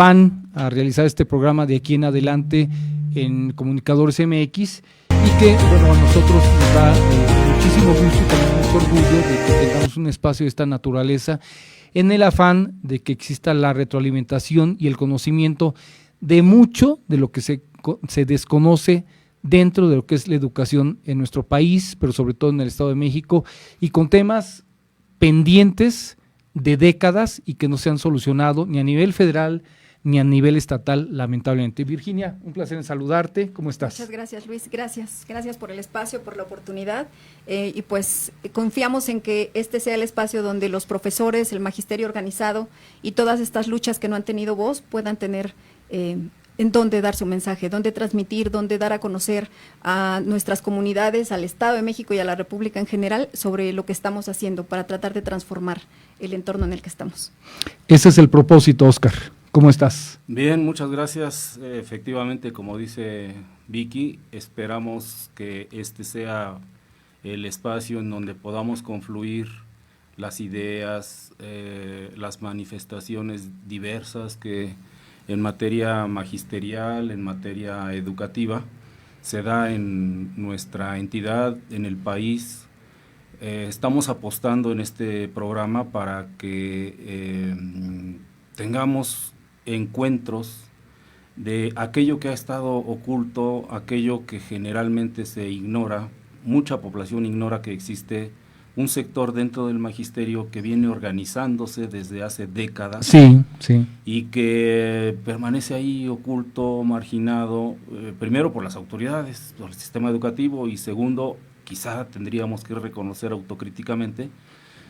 van a realizar este programa de aquí en adelante en Comunicadores MX, y que, bueno, a nosotros nos da muchísimo gusto y también mucho orgullo de que tengamos un espacio de esta naturaleza, en el afán de que exista la retroalimentación y el conocimiento de mucho de lo que se desconoce dentro de lo que es la educación en nuestro país, pero sobre todo en el Estado de México, y con temas pendientes de décadas y que no se han solucionado ni a nivel federal ni a nivel estatal, lamentablemente. Virginia, un placer en saludarte. ¿Cómo estás? Muchas gracias, Luis. Gracias por el espacio, por la oportunidad, y pues confiamos en que este sea el espacio donde los profesores, el magisterio organizado y todas estas luchas que no han tenido voz puedan tener en dónde dar su mensaje, dónde transmitir, dónde dar a conocer a nuestras comunidades, al Estado de México y a la República en general sobre lo que estamos haciendo para tratar de transformar el entorno en el que estamos. Ese es el propósito, Óscar. ¿Cómo estás? Bien, muchas gracias. Efectivamente, como dice Vicky, esperamos que este sea el espacio en donde podamos confluir las ideas, las manifestaciones diversas que en materia magisterial, en materia educativa, se da en nuestra entidad, en el país. Estamos apostando en este programa para que tengamos encuentros de aquello que ha estado oculto, aquello que generalmente se ignora. Mucha población ignora que existe un sector dentro del magisterio que viene organizándose desde hace décadas. Sí, sí. Y que permanece ahí oculto, marginado, primero por las autoridades, por el sistema educativo, y segundo, quizá tendríamos que reconocer autocríticamente,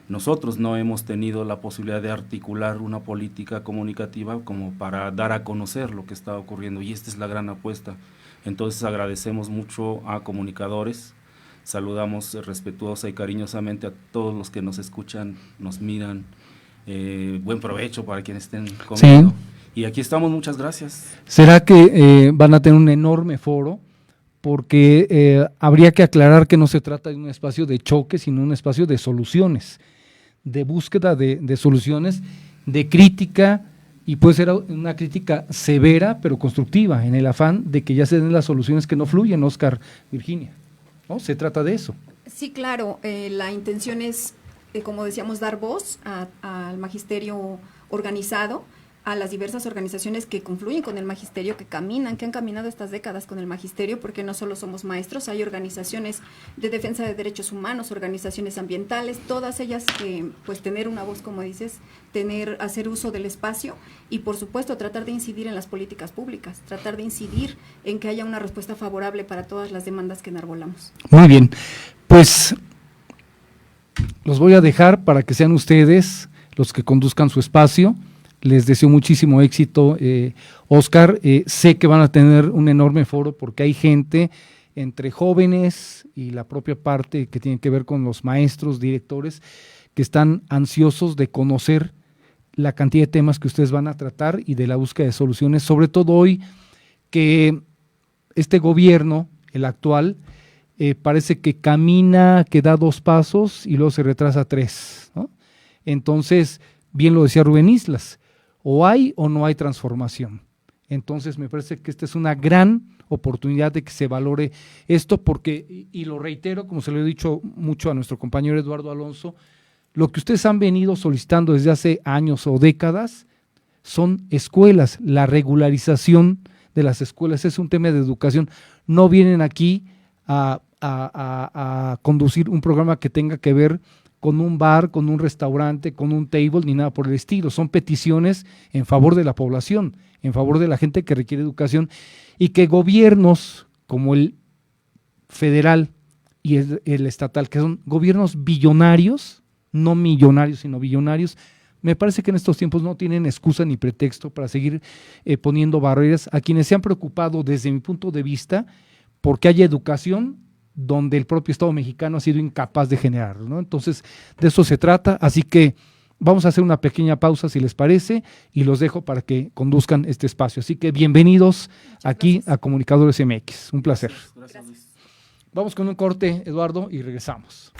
nosotros no hemos tenido la posibilidad de articular una política comunicativa como para dar a conocer lo que está ocurriendo, y esta es la gran apuesta. Entonces agradecemos mucho a Comunicadores, saludamos respetuosa y cariñosamente a todos los que nos escuchan, nos miran, buen provecho para quienes estén comiendo. Sí. Y aquí estamos, muchas gracias. ¿Será que van a tener un enorme foro? Porque habría que aclarar que no se trata de un espacio de choque, sino un espacio de soluciones, de búsqueda de soluciones, de crítica, y puede ser una crítica severa pero constructiva, en el afán de que ya se den las soluciones que no fluyen, Óscar, Virginia, ¿no? Se trata de eso. Sí, claro, la intención es, como decíamos, dar voz al magisterio organizado, a las diversas organizaciones que confluyen con el magisterio, que han caminado estas décadas con el magisterio, porque no solo somos maestros, hay organizaciones de defensa de derechos humanos, organizaciones ambientales, todas ellas que, pues, tener una voz, como dices, hacer uso del espacio y, por supuesto, tratar de incidir en las políticas públicas, tratar de incidir en que haya una respuesta favorable para todas las demandas que enarbolamos. Muy bien, pues los voy a dejar para que sean ustedes los que conduzcan su espacio. Les deseo muchísimo éxito, Óscar. Sé que van a tener un enorme foro porque hay gente entre jóvenes y la propia parte que tiene que ver con los maestros, directores, que están ansiosos de conocer la cantidad de temas que ustedes van a tratar y de la búsqueda de soluciones, sobre todo hoy que este gobierno, el actual, parece que camina, que da 2 pasos y luego se retrasa 3, ¿no? Entonces, bien lo decía Rubén Islas, o hay o no hay transformación. Entonces me parece que esta es una gran oportunidad de que se valore esto, porque, y lo reitero, como se lo he dicho mucho a nuestro compañero Eduardo Alonso, lo que ustedes han venido solicitando desde hace años o décadas son escuelas. La regularización de las escuelas es un tema de educación. No vienen aquí a conducir un programa que tenga que ver con un bar, con un restaurante, con un table, ni nada por el estilo. Son peticiones en favor de la población, en favor de la gente que requiere educación, y que gobiernos como el federal y el estatal, que son gobiernos billonarios, no millonarios, sino billonarios, me parece que en estos tiempos no tienen excusa ni pretexto para seguir poniendo barreras a quienes se han preocupado, desde mi punto de vista, porque haya educación donde el propio Estado mexicano ha sido incapaz de generarlo, ¿no? Entonces, de eso se trata, así que vamos a hacer una pequeña pausa, si les parece, y los dejo para que conduzcan este espacio. Así que bienvenidos aquí a Comunicadores MX, un placer. Gracias. Vamos con un corte, Eduardo, y regresamos.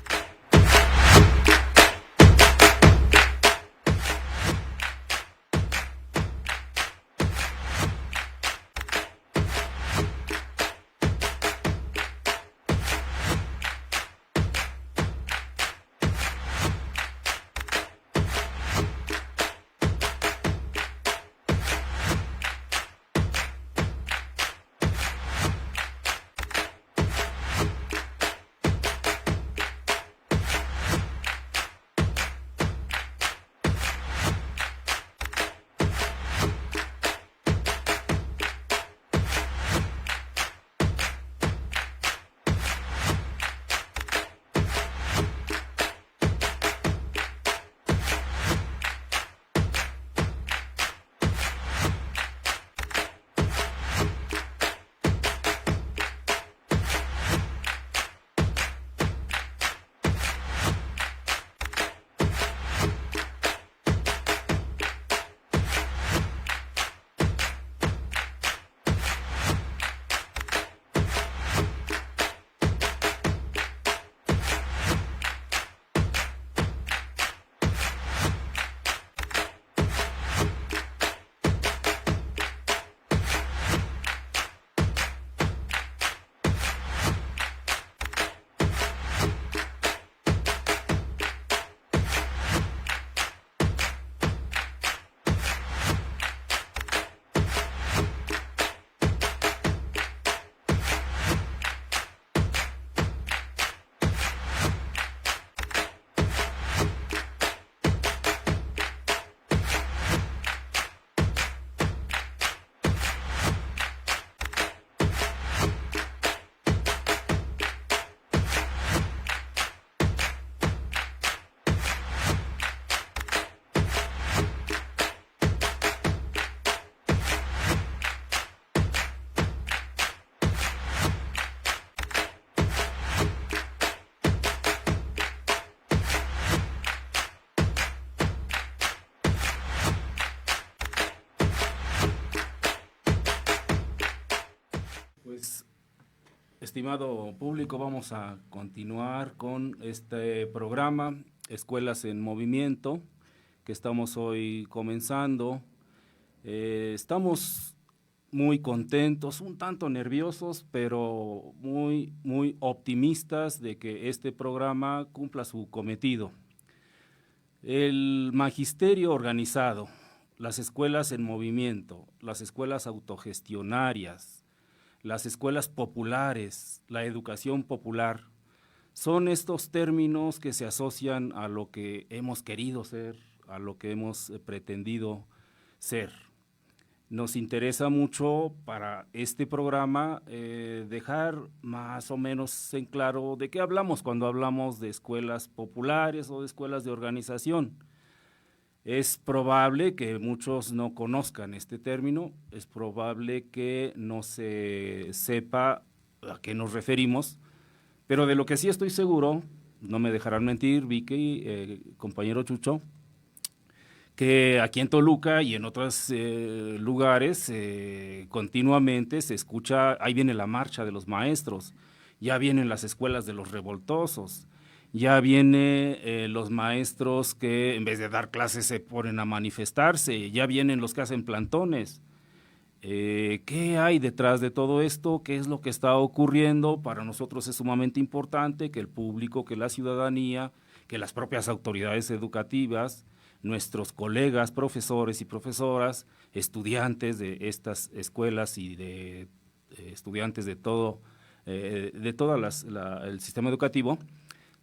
estimado público, vamos a continuar con este programa, Escuelas en Movimiento, que estamos hoy comenzando. Estamos muy contentos, un tanto nerviosos, pero muy optimistas de que este programa cumpla su cometido. El magisterio organizado, las escuelas en movimiento, las escuelas autogestionarias, las escuelas populares, la educación popular, son estos términos que se asocian a lo que hemos querido ser, a lo que hemos pretendido ser. Nos interesa mucho para este programa dejar más o menos en claro de qué hablamos cuando hablamos de escuelas populares o de escuelas de organización. Es probable que muchos no conozcan este término, es probable que no se sepa a qué nos referimos, pero de lo que sí estoy seguro, no me dejarán mentir, Vicky, compañero Chucho, que aquí en Toluca y en otros lugares continuamente se escucha, ahí viene la marcha de los maestros, ya vienen las escuelas de los revoltosos, ya vienen los maestros que en vez de dar clases se ponen a manifestarse, ya vienen los que hacen plantones. ¿Qué hay detrás de todo esto? ¿Qué es lo que está ocurriendo? Para nosotros es sumamente importante que el público, que la ciudadanía, que las propias autoridades educativas, nuestros colegas, profesores y profesoras, estudiantes de estas escuelas y de estudiantes de todo el sistema educativo,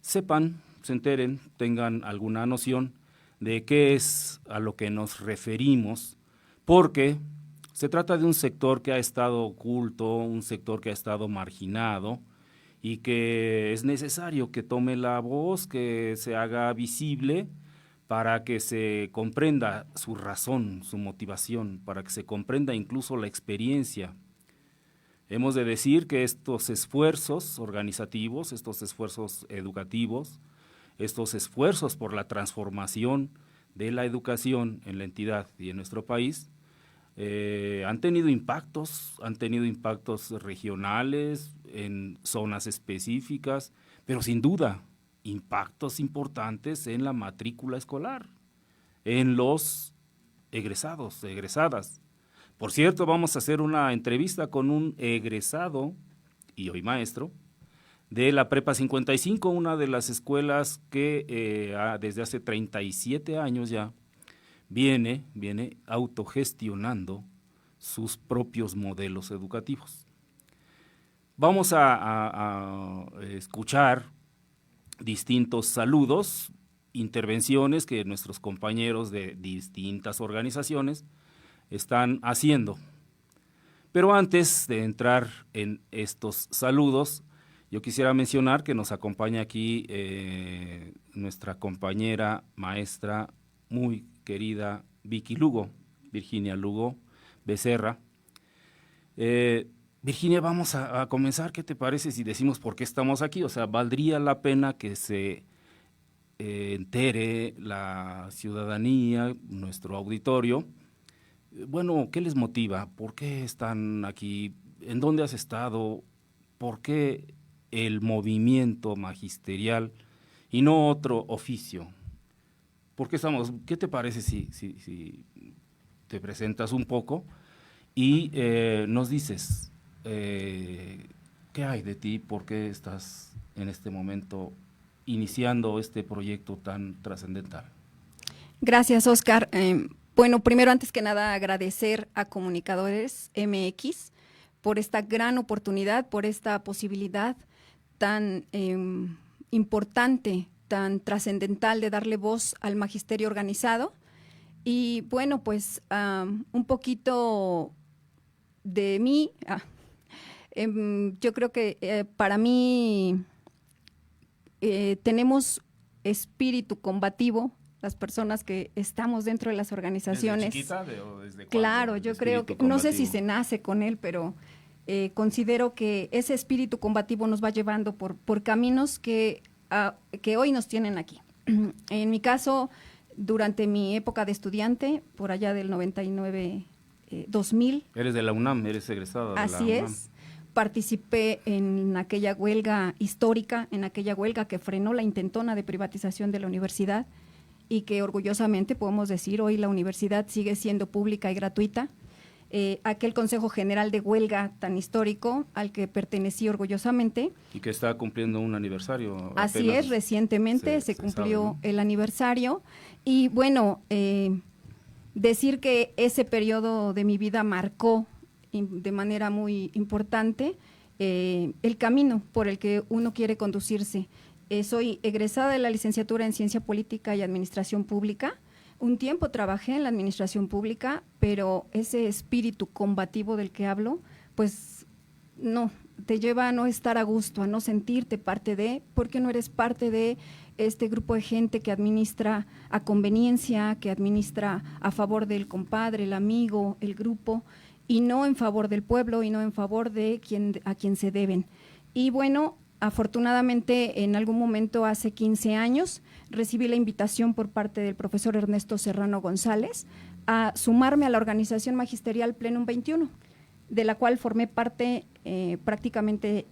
sepan, se enteren, tengan alguna noción de qué es a lo que nos referimos, porque se trata de un sector que ha estado oculto, un sector que ha estado marginado y que es necesario que tome la voz, que se haga visible, para que se comprenda su razón, su motivación, para que se comprenda incluso la experiencia. Hemos de decir que estos esfuerzos organizativos, estos esfuerzos educativos, estos esfuerzos por la transformación de la educación en la entidad y en nuestro país, han tenido impactos regionales, en zonas específicas, pero sin duda, impactos importantes en la matrícula escolar, en los egresados, egresadas. Por cierto, vamos a hacer una entrevista con un egresado y hoy maestro de la Prepa 55, una de las escuelas que desde hace 37 años ya viene autogestionando sus propios modelos educativos. Vamos a escuchar distintos saludos, intervenciones que nuestros compañeros de distintas organizaciones están haciendo. Pero antes de entrar en estos saludos, yo quisiera mencionar que nos acompaña aquí nuestra compañera maestra muy querida Vicky Lugo, Virginia Lugo Becerra. Virginia, vamos a comenzar. ¿Qué te parece si decimos por qué estamos aquí? O sea, valdría la pena que se entere la ciudadanía, nuestro auditorio. Bueno, ¿qué les motiva? ¿Por qué están aquí? ¿En dónde has estado? ¿Por qué el movimiento magisterial y no otro oficio? ¿Por qué estamos? ¿Qué te parece si te presentas un poco y nos dices qué hay de ti? ¿Por qué estás en este momento iniciando este proyecto tan trascendental? Gracias, Oscar. Bueno, primero, antes que nada, agradecer a Comunicadores MX por esta gran oportunidad, por esta posibilidad tan importante, tan trascendental de darle voz al magisterio organizado. Y bueno, pues un poquito de mí. Yo creo que para mí tenemos espíritu combativo las personas que estamos dentro de las organizaciones. ¿Desde chiquita o desde cuándo? Claro, yo creo que, no sé si se nace con él, pero considero que ese espíritu combativo nos va llevando por caminos que hoy nos tienen aquí. En mi caso, durante mi época de estudiante, por allá del 99, 2000. Eres de la UNAM, eres egresada de la UNAM. Así es. participé en aquella huelga histórica, en aquella huelga que frenó la intentona de privatización de la universidad y que orgullosamente podemos decir hoy la universidad sigue siendo pública y gratuita. Aquel Consejo General de Huelga tan histórico al que pertenecí orgullosamente. Y que está cumpliendo un aniversario. Así es, recientemente se cumplió, sabe, ¿no?, el aniversario. Y bueno, decir que ese periodo de mi vida marcó de manera muy importante el camino por el que uno quiere conducirse. Soy egresada de la licenciatura en Ciencia Política y Administración Pública. Un tiempo trabajé en la administración pública, pero ese espíritu combativo del que hablo, pues no, te lleva a no estar a gusto, a no sentirte parte de, porque no eres parte de este grupo de gente que administra a conveniencia, que administra a favor del compadre, el amigo, el grupo, y no en favor del pueblo y no en favor de a quien se deben. Y bueno, afortunadamente en algún momento hace 15 años recibí la invitación por parte del profesor Ernesto Serrano González a sumarme a la organización magisterial Plenum 21, de la cual formé parte prácticamente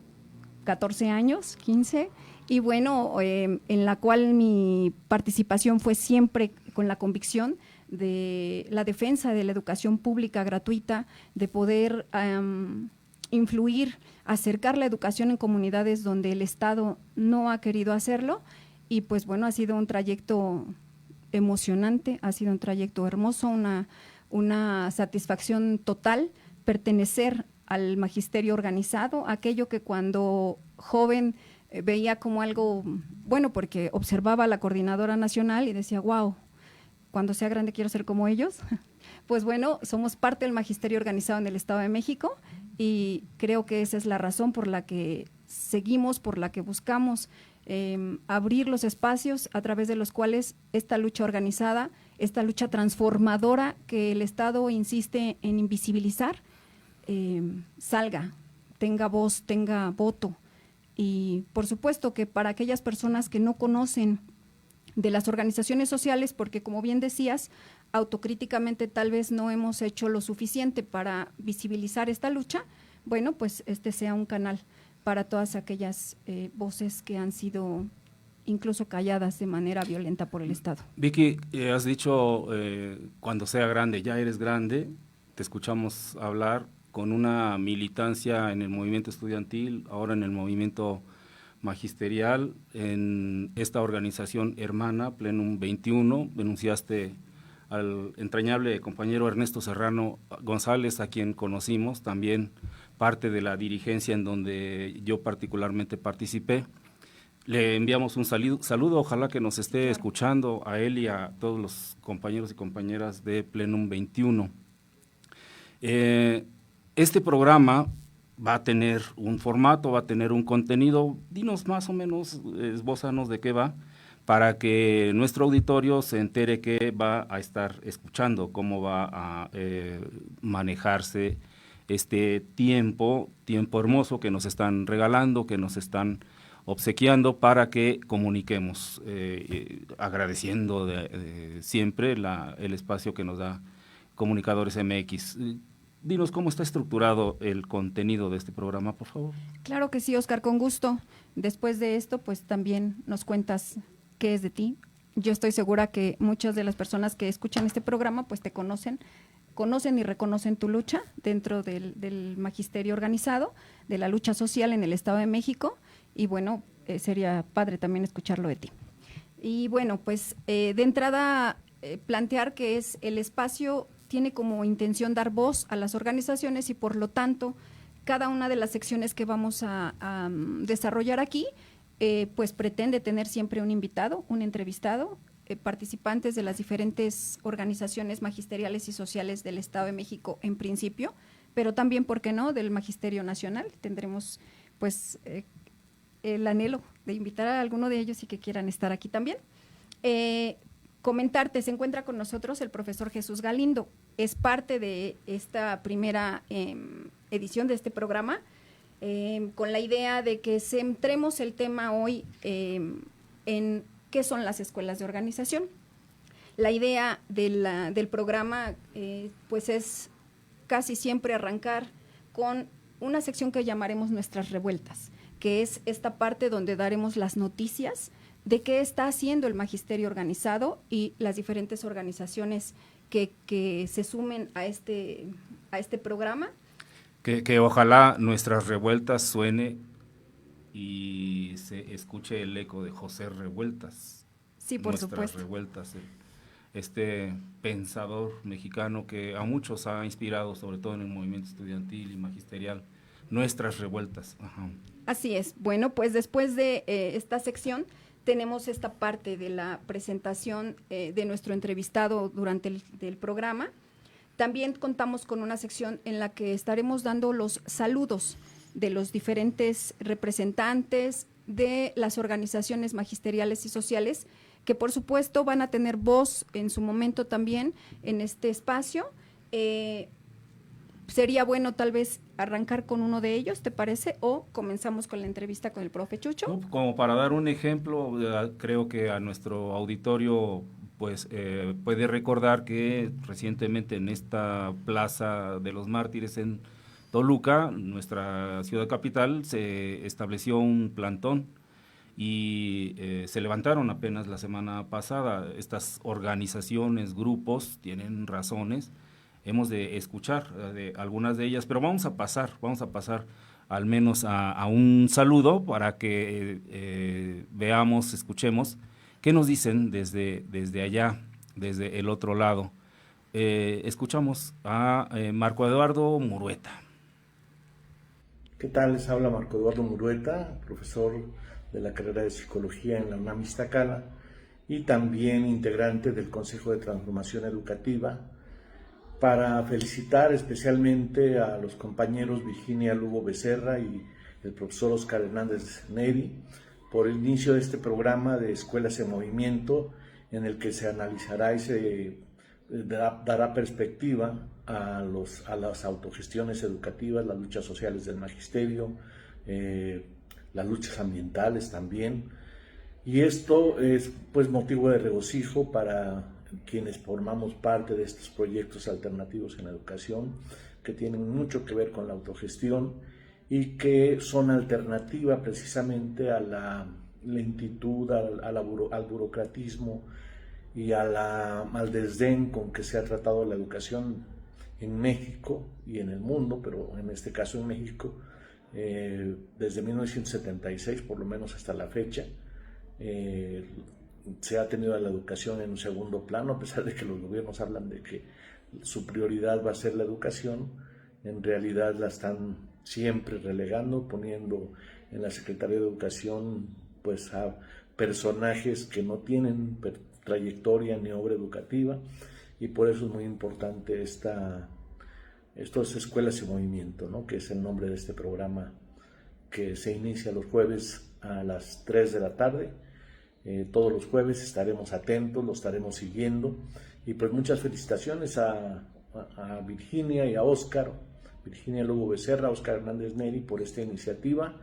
14 años, 15, y bueno, en la cual mi participación fue siempre con la convicción de la defensa de la educación pública gratuita, de poder influir, acercar la educación en comunidades donde el Estado no ha querido hacerlo. Y pues bueno, ha sido un trayecto emocionante, ha sido un trayecto hermoso, una satisfacción total pertenecer al magisterio organizado, aquello que cuando joven veía como algo bueno, porque observaba a la coordinadora nacional y decía, wow, cuando sea grande quiero ser como ellos. Pues bueno, somos parte del magisterio organizado en el Estado de México y creo que esa es la razón por la que seguimos, por la que buscamos abrir los espacios a través de los cuales esta lucha organizada, esta lucha transformadora que el Estado insiste en invisibilizar, salga, tenga voz, tenga voto. Y por supuesto que para aquellas personas que no conocen de las organizaciones sociales, porque como bien decías, autocríticamente tal vez no hemos hecho lo suficiente para visibilizar esta lucha, bueno, pues este sea un canal para todas aquellas voces que han sido incluso calladas de manera violenta por el Estado. Vicky, has dicho cuando sea grande, ya eres grande, te escuchamos hablar con una militancia en el movimiento estudiantil, ahora en el movimiento magisterial, en esta organización hermana, Plenum 21, denunciaste al entrañable compañero Ernesto Serrano González, a quien conocimos, también parte de la dirigencia en donde yo particularmente participé. Le enviamos un saludo, ojalá que nos esté escuchando a él y a todos los compañeros y compañeras de Plenum 21. Este programa va a tener un formato, va a tener un contenido, dinos más o menos, esbózanos de qué va, para que nuestro auditorio se entere qué va a estar escuchando, cómo va a manejarse este tiempo hermoso que nos están regalando, que nos están obsequiando para que comuniquemos, agradeciendo siempre el espacio que nos da Comunicadores MX. Dinos cómo está estructurado el contenido de este programa, por favor. Claro que sí, Oscar, con gusto. Después de esto, pues también nos cuentas qué es de ti. Yo estoy segura que muchas de las personas que escuchan este programa, pues te conocen y reconocen tu lucha dentro del magisterio organizado, de la lucha social en el Estado de México, y bueno, sería padre también escucharlo de ti. Y bueno, pues de entrada plantear que es el espacio tiene como intención dar voz a las organizaciones y por lo tanto cada una de las secciones que vamos a desarrollar aquí pues pretende tener siempre un invitado, un entrevistado, participantes de las diferentes organizaciones magisteriales y sociales del Estado de México en principio, pero también, ¿por qué no?, del Magisterio Nacional. Tendremos pues el anhelo de invitar a alguno de ellos y que quieran estar aquí también. Comentarte, se encuentra con nosotros el profesor Jesús Galindo, es parte de esta primera edición de este programa, con la idea de que centremos el tema hoy en qué son las escuelas de organización. La idea del programa pues es casi siempre arrancar con una sección que llamaremos Nuestras Revueltas, que es esta parte donde daremos las noticias de qué está haciendo el magisterio organizado y las diferentes organizaciones que se sumen a este programa. Que ojalá Nuestras Revueltas suene y se escuche el eco de José Revueltas. Sí, por Nuestras supuesto. Revueltas, este pensador mexicano que a muchos ha inspirado, sobre todo en el movimiento estudiantil y magisterial. Nuestras Revueltas. Ajá. Así es. Bueno, pues después de esta sección tenemos esta parte de la presentación de nuestro entrevistado durante el programa. También contamos con una sección en la que estaremos dando los saludos de los diferentes representantes de las organizaciones magisteriales y sociales, que por supuesto van a tener voz en su momento también en este espacio. Sería bueno tal vez arrancar con uno de ellos, ¿te parece? O comenzamos con la entrevista con el profe Chucho. No, como para dar un ejemplo, creo que a nuestro auditorio pues puede recordar que recientemente en esta Plaza de los Mártires en Toluca, nuestra ciudad capital, se estableció un plantón y se levantaron apenas la semana pasada. Estas organizaciones, grupos, tienen razones, hemos de escuchar de algunas de ellas, pero vamos a pasar al menos a un saludo para que veamos, escuchemos qué nos dicen desde allá, desde el otro lado. Escuchamos a Marco Eduardo Murueta. ¿Qué tal? Les habla Marco Eduardo Murueta, profesor de la carrera de Psicología en la UNAM Iztacala y también integrante del Consejo de Transformación Educativa, para felicitar especialmente a los compañeros Virginia Lugo Becerra y el profesor Oscar Hernández Neri por el inicio de este programa de Escuelas en Movimiento, en el que se analizará y se dará perspectiva a las autogestiones educativas, las luchas sociales del magisterio, las luchas ambientales también. Y esto es pues motivo de regocijo para quienes formamos parte de estos proyectos alternativos en la educación, que tienen mucho que ver con la autogestión y que son alternativa precisamente a la lentitud, al burocratismo y al desdén con que se ha tratado la educación en México y en el mundo, pero en este caso en México, desde 1976 por lo menos hasta la fecha. Se ha tenido a la educación en un segundo plano, a pesar de que los gobiernos hablan de que su prioridad va a ser la educación. En realidad la están siempre relegando, poniendo en la Secretaría de Educación pues a personajes que no tienen trayectoria ni obra educativa, y por eso es muy importante estas Escuelas en Movimiento, ¿no? Que es el nombre de este programa que se inicia los jueves a las 3 de la tarde. Todos los jueves estaremos atentos, lo estaremos siguiendo, y pues muchas felicitaciones a Virginia y a Oscar, Virginia Lugo Becerra, Oscar Hernández Neri, por esta iniciativa.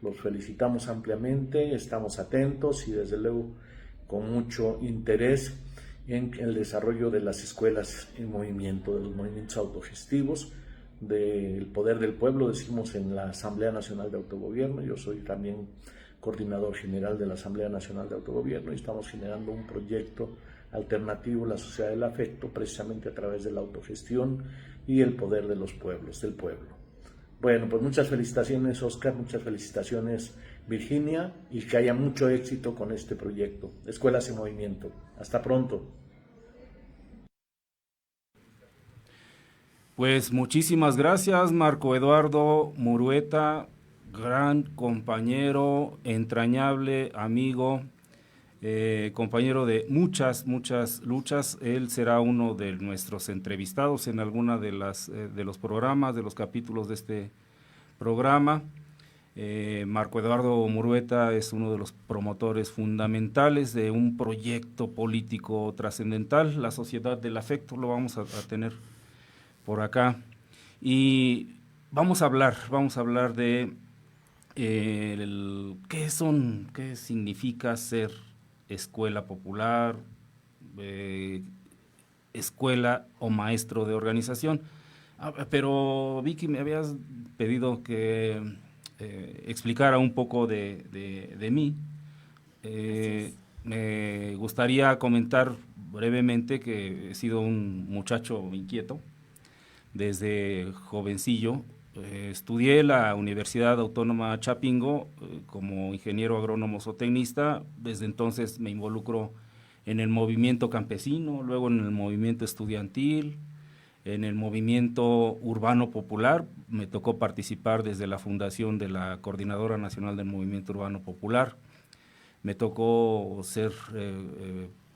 Los felicitamos ampliamente, estamos atentos y desde luego con mucho interés en el desarrollo de las escuelas en movimiento, de los movimientos autogestivos, del poder del pueblo, decimos en la Asamblea Nacional de Autogobierno. Yo soy también coordinador general de la Asamblea Nacional de Autogobierno y estamos generando un proyecto alternativo, la Sociedad del Afecto, precisamente a través de la autogestión y el poder de los pueblos, del pueblo. Bueno, pues muchas felicitaciones, Oscar, muchas felicitaciones, Virginia, y que haya mucho éxito con este proyecto, Escuelas en Movimiento. Hasta pronto. Pues muchísimas gracias, Marco Eduardo Murueta, gran compañero, entrañable amigo, compañero de muchas luchas. Él será uno de nuestros entrevistados en alguna de los programas, de los capítulos de este programa. Marco Eduardo Murueta es uno de los promotores fundamentales de un proyecto político trascendental, la Sociedad del Afecto. Lo vamos a tener por acá y vamos a hablar de qué significa ser escuela popular, escuela o maestro de organización. Pero Vicky, me habías pedido que explicara un poco de mí. Me gustaría comentar brevemente que he sido un muchacho inquieto desde jovencillo. Estudié la Universidad Autónoma Chapingo como ingeniero agrónomo zootecnista. Desde entonces me involucro en el movimiento campesino, luego en el movimiento estudiantil, en el movimiento urbano popular. Me tocó participar desde la fundación de la Coordinadora Nacional del Movimiento Urbano Popular. Me tocó ser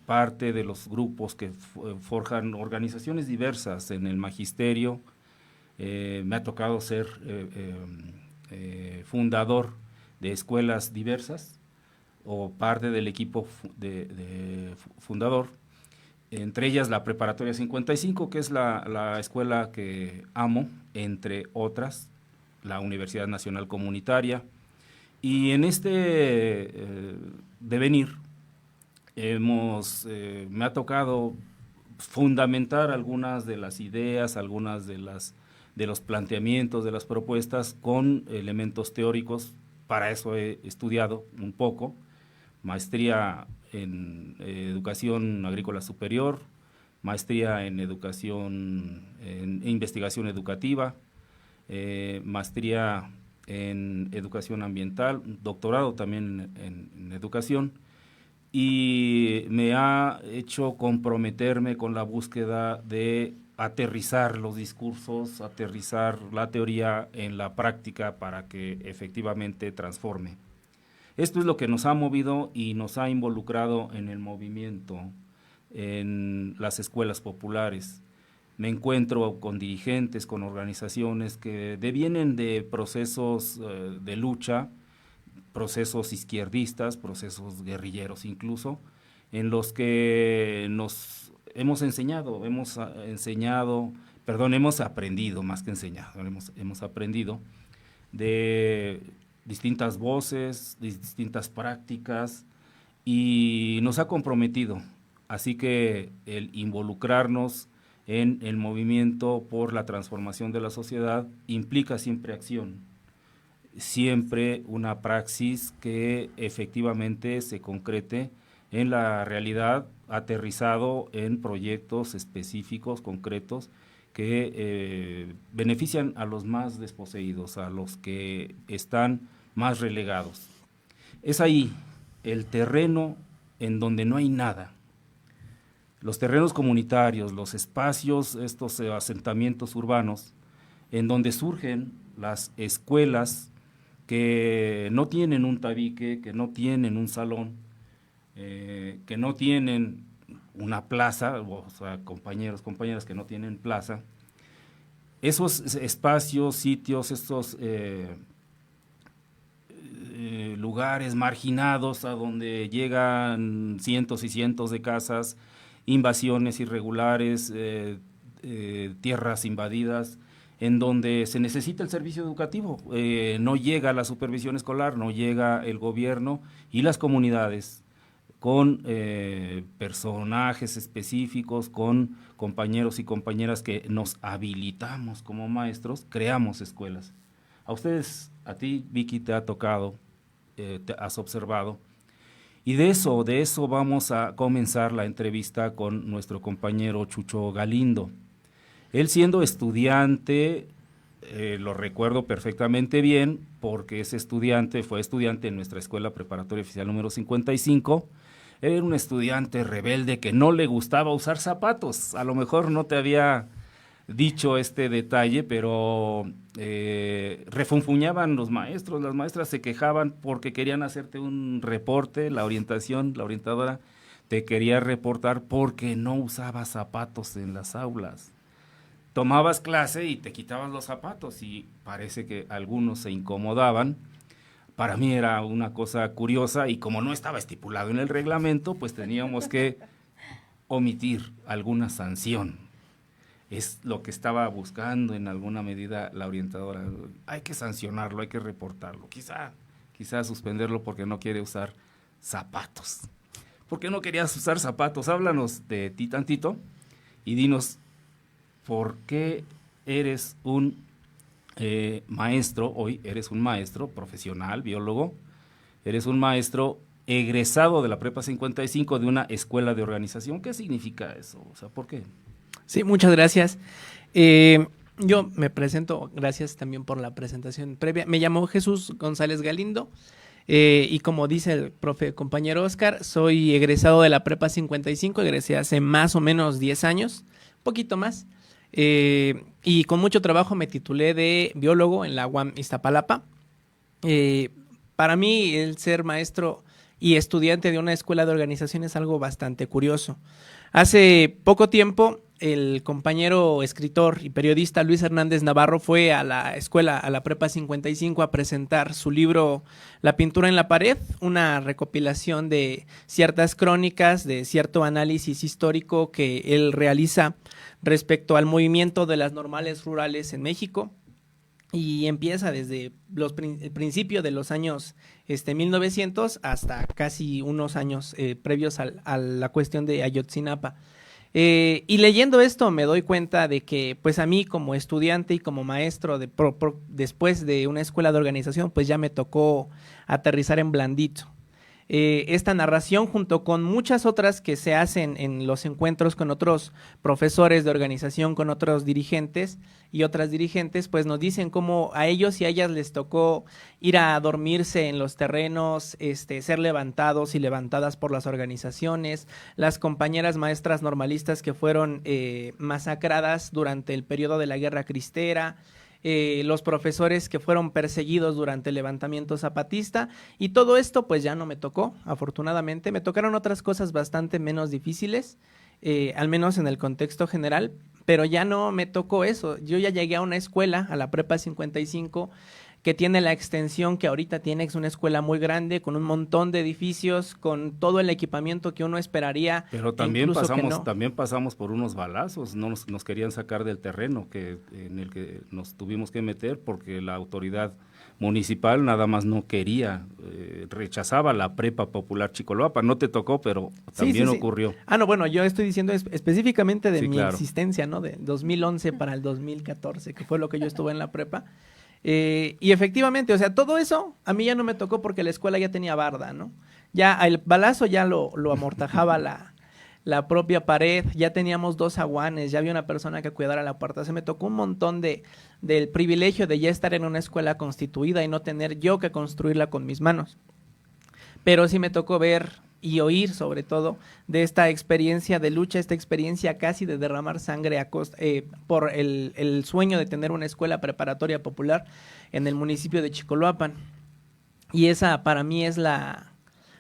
parte de los grupos que forjan organizaciones diversas en el magisterio. Me ha tocado ser fundador de escuelas diversas o parte del equipo fundador, entre ellas la Preparatoria 55, que es la escuela que amo, entre otras, la Universidad Nacional Comunitaria. Y en este devenir me ha tocado fundamentar algunas de las ideas, algunas de los planteamientos, de las propuestas con elementos teóricos. Para eso he estudiado un poco, maestría en educación agrícola superior, maestría en educación, en investigación educativa, maestría en educación ambiental, doctorado también en educación, y me ha hecho comprometerme con la búsqueda de aterrizar los discursos, aterrizar la teoría en la práctica para que efectivamente transforme. Esto es lo que nos ha movido y nos ha involucrado en el movimiento, en las escuelas populares. Me encuentro con dirigentes, con organizaciones que devienen de procesos de lucha, procesos izquierdistas, procesos guerrilleros incluso, en los que nos hemos aprendido, más que enseñado, hemos aprendido de distintas voces, distintas prácticas, y nos ha comprometido. Así que el involucrarnos en el movimiento por la transformación de la sociedad implica siempre acción, siempre una praxis que efectivamente se concrete en la realidad, aterrizado en proyectos específicos, concretos, que benefician a los más desposeídos, a los que están más relegados. Es ahí el terreno en donde no hay nada. Los terrenos comunitarios, los espacios, estos asentamientos urbanos, en donde surgen las escuelas que no tienen un tabique, que no tienen un salón, que no tienen una plaza, o sea, compañeros, compañeras que no tienen plaza. Esos espacios, sitios, estos lugares marginados a donde llegan cientos y cientos de casas, invasiones irregulares, tierras invadidas, en donde se necesita el servicio educativo, no llega la supervisión escolar, no llega el gobierno y las comunidades con personajes específicos, con compañeros y compañeras que nos habilitamos como maestros, creamos escuelas. A ustedes, a ti, Vicky, te ha tocado, te has observado. Y de eso vamos a comenzar la entrevista con nuestro compañero Chucho Galindo. Él, siendo estudiante, lo recuerdo perfectamente bien, porque fue estudiante en nuestra escuela preparatoria oficial número 55. Era un estudiante rebelde que no le gustaba usar zapatos. A lo mejor no te había dicho este detalle, pero refunfuñaban los maestros, las maestras se quejaban porque querían hacerte un reporte, la orientadora te quería reportar porque no usabas zapatos en las aulas. Tomabas clase y te quitabas los zapatos y parece que algunos se incomodaban. Para mí era una cosa curiosa y como no estaba estipulado en el reglamento, pues teníamos que omitir alguna sanción. Es lo que estaba buscando en alguna medida la orientadora. Hay que sancionarlo, hay que reportarlo, quizá suspenderlo porque no quiere usar zapatos. ¿Por qué no querías usar zapatos? Háblanos de ti tantito y dinos por qué eres un maestro, hoy eres un maestro profesional, biólogo, eres un maestro egresado de la Prepa 55 de una escuela de organización. ¿Qué significa eso? O sea, ¿por qué? Sí, muchas gracias. Yo me presento, gracias también por la presentación previa. Me llamo Jesús González Galindo y como dice el compañero Oscar, soy egresado de la Prepa 55, egresé hace más o menos 10 años, poquito más, y con mucho trabajo me titulé de biólogo en la UAM Iztapalapa. Para mí el ser maestro y estudiante de una escuela de organización es algo bastante curioso. Hace poco tiempo el compañero escritor y periodista Luis Hernández Navarro fue a la escuela, a la Prepa 55, a presentar su libro La pintura en la pared, una recopilación de ciertas crónicas, de cierto análisis histórico que él realiza respecto al movimiento de las normales rurales en México. Y empieza desde el principio de los años 1900 hasta casi unos años previos a la cuestión de Ayotzinapa. Y leyendo esto me doy cuenta de que pues a mí como estudiante y como maestro después de una escuela de organización pues ya me tocó aterrizar en blandito. Esta narración junto con muchas otras que se hacen en los encuentros con otros profesores de organización, con otros dirigentes y otras dirigentes, pues nos dicen cómo a ellos y a ellas les tocó ir a dormirse en los terrenos, ser levantados y levantadas por las organizaciones, las compañeras maestras normalistas que fueron masacradas durante el periodo de la Guerra Cristera, los profesores que fueron perseguidos durante el levantamiento zapatista, y todo esto pues ya no me tocó, afortunadamente. Me tocaron otras cosas bastante menos difíciles, al menos en el contexto general, pero ya no me tocó eso. Yo ya llegué a una escuela, a la Prepa 55, que tiene la extensión que ahorita tiene, es una escuela muy grande, con un montón de edificios, con todo el equipamiento que uno esperaría. Pero también pasamos por unos balazos, no nos querían sacar del terreno en el que nos tuvimos que meter porque la autoridad municipal nada más no quería, rechazaba la Prepa Popular Chicoloapan. No te tocó, pero también sí. ocurrió. No, bueno, yo estoy diciendo específicamente de mi claro. existencia, ¿no? De 2011 para el 2014, que fue lo que yo estuve en la prepa. Y efectivamente, o sea, todo eso a mí ya no me tocó porque la escuela ya tenía barda, ¿no? Ya el balazo ya lo amortajaba la propia pared, ya teníamos 2 aguanes, ya había una persona que cuidara la puerta. Se me tocó un montón del privilegio de ya estar en una escuela constituida y no tener yo que construirla con mis manos. Pero sí me tocó ver y oír sobre todo de esta experiencia de lucha, esta experiencia casi de derramar sangre por el sueño de tener una escuela preparatoria popular en el municipio de Chicoloapan. Y esa para mí es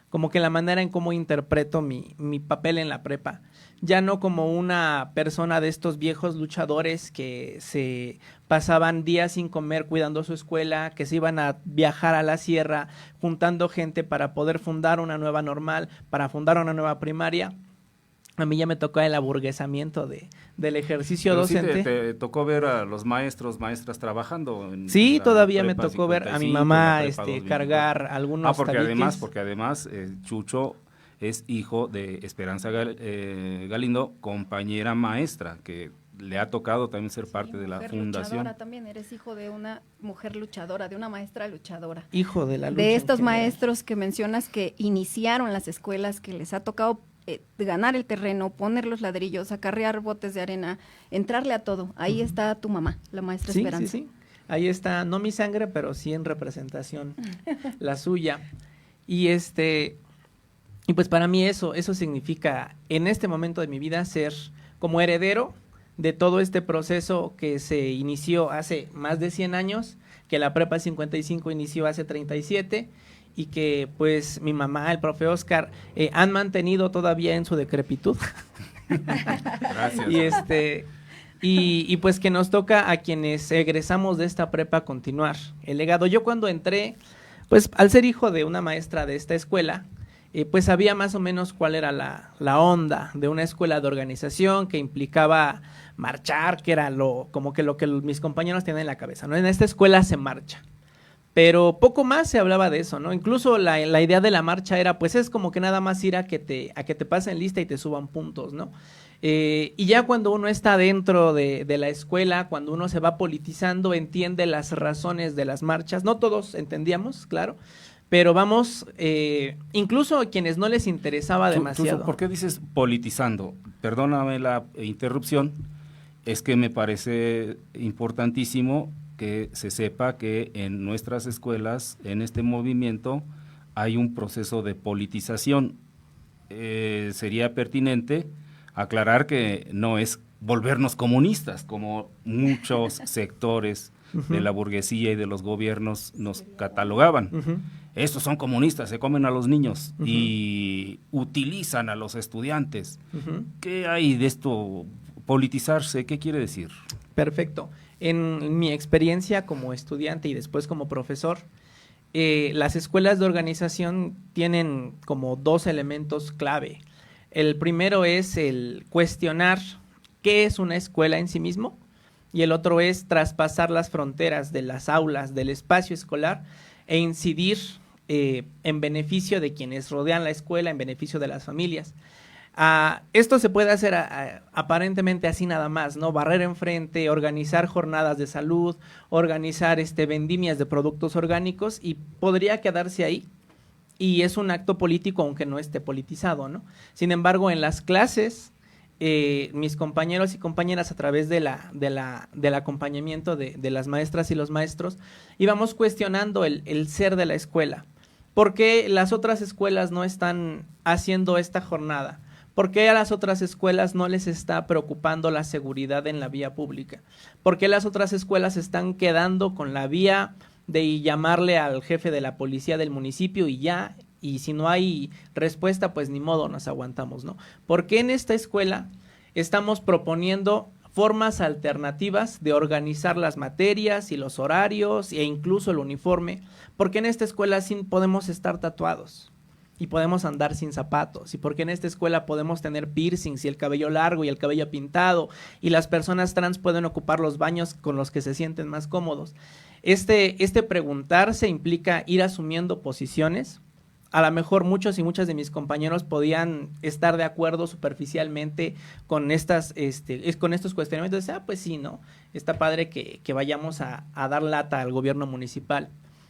como que la manera en cómo interpreto mi papel en la prepa. Ya no como una persona de estos viejos luchadores que se pasaban días sin comer cuidando su escuela, que se iban a viajar a la sierra juntando gente para poder fundar una nueva normal, para fundar una nueva primaria. A mí ya me tocó el aburguesamiento del ejercicio Pero docente. Sí te tocó ver a los maestras trabajando. Sí, todavía me Prepa tocó ver a mi 55, mamá la Prepa 2004. cargar algunos tabiques. Porque además Chucho es hijo de Esperanza Galindo, compañera maestra, que le ha tocado también ser parte de la fundación. Luchadora también, eres hijo de una mujer luchadora, de una maestra luchadora. Hijo de la lucha. De estos maestros que mencionas que iniciaron las escuelas, que les ha tocado ganar el terreno, poner los ladrillos, acarrear botes de arena, entrarle a todo. Ahí está tu mamá, la maestra Esperanza. Sí. Ahí está, no mi sangre, pero sí en representación la suya. Y pues para mí eso significa en este momento de mi vida ser como heredero de todo este proceso que se inició hace más de 100 años, que la Prepa 55 inició hace 37 y que pues mi mamá, el profe Oscar, han mantenido todavía en su decrepitud. Gracias. Y pues que nos toca a quienes egresamos de esta prepa continuar el legado. Yo cuando entré, pues al ser hijo de una maestra de esta escuela, pues sabía más o menos cuál era la onda de una escuela de organización que implicaba marchar, que era como que lo que mis compañeros tienen en la cabeza, ¿no? En esta escuela se marcha. Pero poco más se hablaba de eso, ¿no? Incluso la idea de la marcha era, pues es como que nada más ir a que te pasen lista y te suban puntos, ¿no? Y ya cuando uno está dentro de la escuela, cuando uno se va politizando, entiende las razones de las marchas. No todos entendíamos, claro, pero vamos, incluso a quienes no les interesaba demasiado. ¿Por qué dices politizando? Perdóname la interrupción, es que me parece importantísimo que se sepa que en nuestras escuelas, en este movimiento, hay un proceso de politización. Sería pertinente aclarar que no es volvernos comunistas, como muchos sectores de la burguesía y de los gobiernos nos catalogaban. Estos son comunistas, se comen a los niños y utilizan a los estudiantes. ¿Qué hay de esto? Politizarse, ¿qué quiere decir? Perfecto. En mi experiencia como estudiante y después como profesor, las escuelas de organización tienen como dos elementos clave. El primero es el cuestionar qué es una escuela en sí mismo, y el otro es traspasar las fronteras de las aulas, del espacio escolar, e incidir en beneficio de quienes rodean la escuela, en beneficio de las familias. Esto se puede hacer aparentemente así nada más, ¿no? Barrer enfrente, organizar jornadas de salud, organizar vendimias de productos orgánicos, y podría quedarse ahí. Y es un acto político aunque no esté politizado, ¿no? Sin embargo, en las clases, mis compañeros y compañeras, a través del acompañamiento de las maestras y los maestros, íbamos cuestionando el ser de la escuela. ¿Por qué las otras escuelas no están haciendo esta jornada? ¿Por qué a las otras escuelas no les está preocupando la seguridad en la vía pública? ¿Por qué las otras escuelas están quedando con la vía de llamarle al jefe de la policía del municipio y ya, y si no hay respuesta, pues ni modo, nos aguantamos, ¿no? ¿Por qué en esta escuela estamos proponiendo formas alternativas de organizar las materias y los horarios e incluso el uniforme? ¿Por qué en esta escuela sí podemos estar tatuados y podemos andar sin zapatos? ¿Y por qué en esta escuela podemos tener piercings y el cabello largo y el cabello pintado, y las personas trans pueden ocupar los baños con los que se sienten más cómodos? Este preguntarse implica ir asumiendo posiciones. A lo mejor muchos y muchas de mis compañeros podían estar de acuerdo superficialmente con estos cuestionamientos. Pues sí, ¿no? Está padre que vayamos a dar lata al gobierno municipal.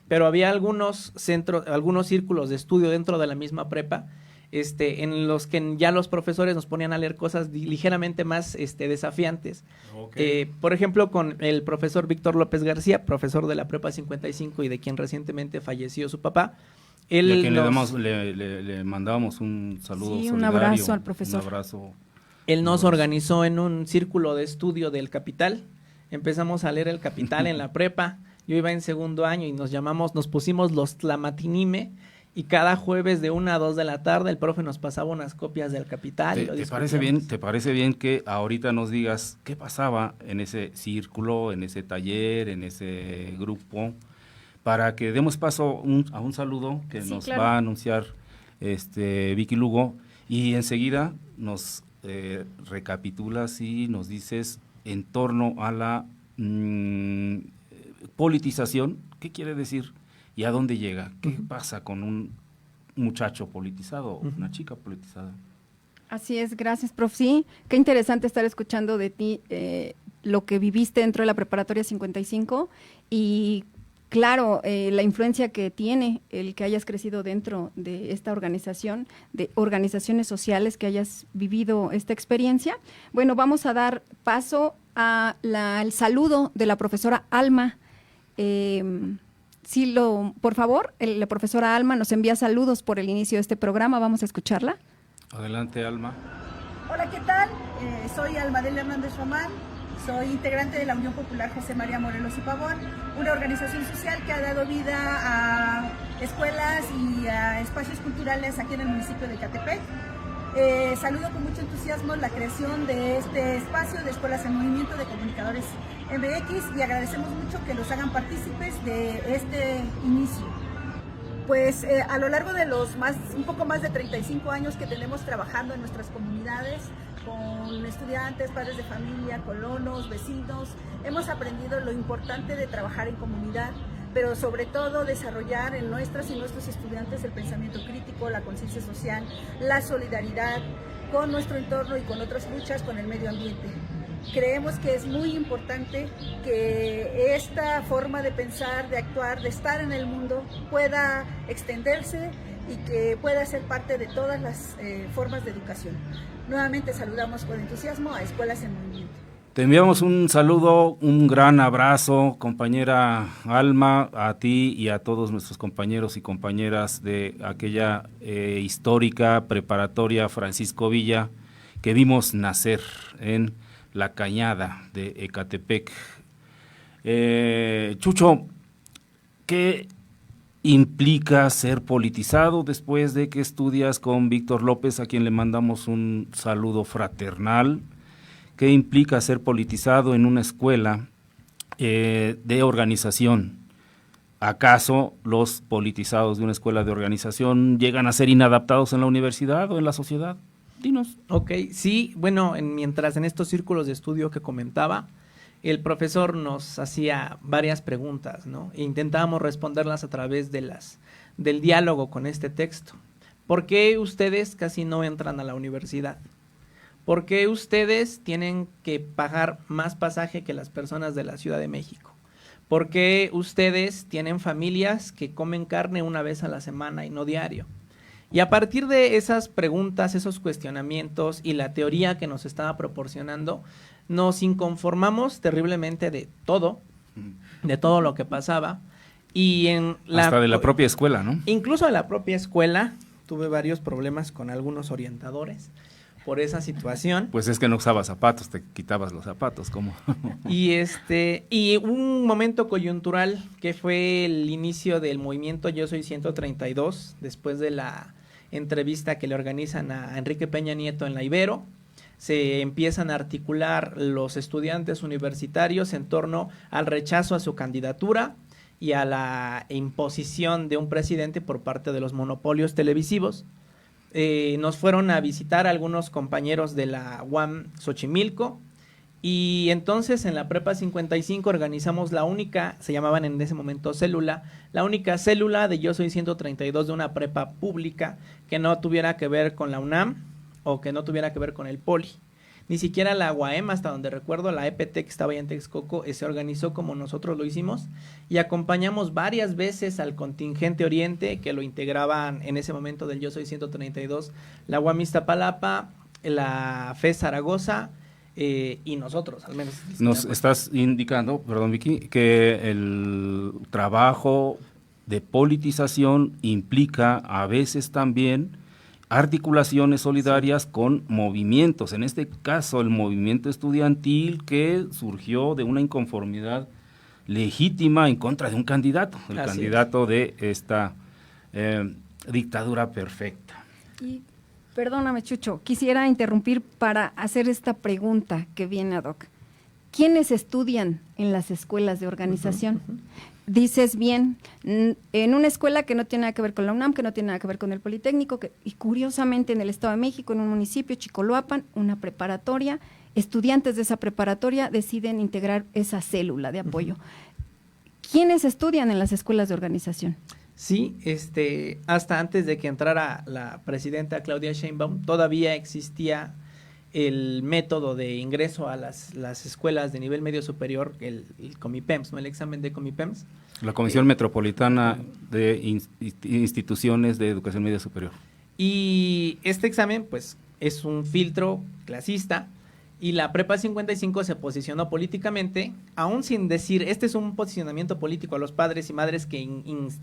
Pero había algunos círculos de estudio dentro de la misma prepa, en los que ya los profesores nos ponían a leer cosas ligeramente más desafiantes. Okay. Por ejemplo, con el profesor Víctor López García, profesor de la Prepa 55 y de quien recientemente falleció su papá. Él y a quien le mandábamos un saludo solidario. Un abrazo al profesor. Un abrazo. Él nos organizó en un círculo de estudio del Capital. Empezamos a leer el Capital en la prepa. Yo iba en segundo año y nos pusimos los Tlamatinime, y cada jueves de 1 a 2 de la tarde el profe nos pasaba unas copias del Capital. ¿Te parece bien que ahorita nos digas qué pasaba en ese círculo, en ese taller, en ese grupo, para que demos paso a un saludo que nos va a anunciar Vicky Lugo, y enseguida nos recapitulas y nos dices en torno a la politización, ¿qué quiere decir? ¿Y a dónde llega? ¿Qué pasa con un muchacho politizado o una chica politizada? Así es, gracias, prof. Sí, qué interesante estar escuchando de ti lo que viviste dentro de la preparatoria 55, y claro, la influencia que tiene el que hayas crecido dentro de esta organización, de organizaciones sociales, que hayas vivido esta experiencia. Bueno, vamos a dar paso al saludo de la profesora Alma. Por favor, la profesora Alma nos envía saludos por el inicio de este programa. Vamos a escucharla. Adelante, Alma. Hola, ¿qué tal? Soy Alma Delia Hernández Román. Soy integrante de la Unión Popular José María Morelos y Pavón, una organización social que ha dado vida a escuelas y a espacios culturales aquí en el municipio de Ecatepec. Saludo con mucho entusiasmo la creación de este espacio de Escuelas en Movimiento de Comunicadores MX, y agradecemos mucho que los hagan partícipes de este inicio. Pues a lo largo de un poco más de 35 años que tenemos trabajando en nuestras comunidades, con estudiantes, padres de familia, colonos, vecinos, hemos aprendido lo importante de trabajar en comunidad, pero sobre todo desarrollar en nuestras y nuestros estudiantes el pensamiento crítico, la conciencia social, la solidaridad, con nuestro entorno y con otras luchas con el medio ambiente. Creemos que es muy importante que esta forma de pensar, de actuar, de estar en el mundo pueda extenderse y que pueda ser parte de todas las formas de educación. Nuevamente saludamos con entusiasmo a Escuelas en Movimiento. Te enviamos un saludo, un gran abrazo, compañera Alma, a ti y a todos nuestros compañeros y compañeras de aquella histórica preparatoria Francisco Villa que vimos nacer en La Cañada de Ecatepec. Chucho, ¿qué implica ser politizado después de que estudias con Víctor López, a quien le mandamos un saludo fraternal? ¿Qué implica ser politizado en una escuela de organización? ¿Acaso los politizados de una escuela de organización llegan a ser inadaptados en la universidad o en la sociedad? Dinos. Ok, sí, bueno, mientras en estos círculos de estudio que comentaba, el profesor nos hacía varias preguntas, ¿no? E intentábamos responderlas a través del diálogo con este texto. ¿Por qué ustedes casi no entran a la universidad? ¿Por qué ustedes tienen que pagar más pasaje que las personas de la Ciudad de México? ¿Por qué ustedes tienen familias que comen carne una vez a la semana y no diario? Y a partir de esas preguntas, esos cuestionamientos y la teoría que nos estaba proporcionando, nos inconformamos terriblemente de todo lo que pasaba. Y hasta de la propia escuela, ¿no? Incluso de la propia escuela, tuve varios problemas con algunos orientadores por esa situación. Pues es que no usabas zapatos, te quitabas los zapatos, ¿cómo? Y un momento coyuntural que fue el inicio del movimiento Yo Soy 132, después de la entrevista que le organizan a Enrique Peña Nieto en la Ibero, se empiezan a articular los estudiantes universitarios en torno al rechazo a su candidatura y a la imposición de un presidente por parte de los monopolios televisivos. Nos fueron a visitar algunos compañeros de la UAM Xochimilco y entonces en la Prepa 55 organizamos la única, se llamaban en ese momento célula, la única célula de Yo Soy 132 de una prepa pública que no tuviera que ver con la UNAM o que no tuviera que ver con el Poli. Ni siquiera la UAM, hasta donde recuerdo, la EPT que estaba allá en Texcoco, se organizó como nosotros lo hicimos y acompañamos varias veces al contingente Oriente que lo integraban en ese momento del Yo Soy 132, la UAM Iztapalapa, la FES Zaragoza y nosotros, al menos. Nos estás indicando, perdón Vicky, que el trabajo de politización implica a veces también articulaciones solidarias con movimientos, en este caso el movimiento estudiantil que surgió de una inconformidad legítima en contra de un candidato, el Así candidato de esta dictadura perfecta. Y perdóname, Chucho, quisiera interrumpir para hacer esta pregunta que viene ad hoc. ¿Quiénes estudian en las escuelas de organización? Dices bien, en una escuela que no tiene nada que ver con la UNAM, que no tiene nada que ver con el Politécnico, y curiosamente en el Estado de México, en un municipio, Chicoloapan, una preparatoria, estudiantes de esa preparatoria deciden integrar esa célula de apoyo. ¿Quiénes estudian en las escuelas de organización? Sí, hasta antes de que entrara la presidenta Claudia Sheinbaum, todavía existía el método de ingreso a las escuelas de nivel medio superior, el Comipems, ¿no? El examen de Comipems. La Comisión Metropolitana de Instituciones de Educación Media Superior. Y este examen, pues, es un filtro clasista, y la Prepa 55 se posicionó políticamente, aún sin decir, este es un posicionamiento político a los padres y madres que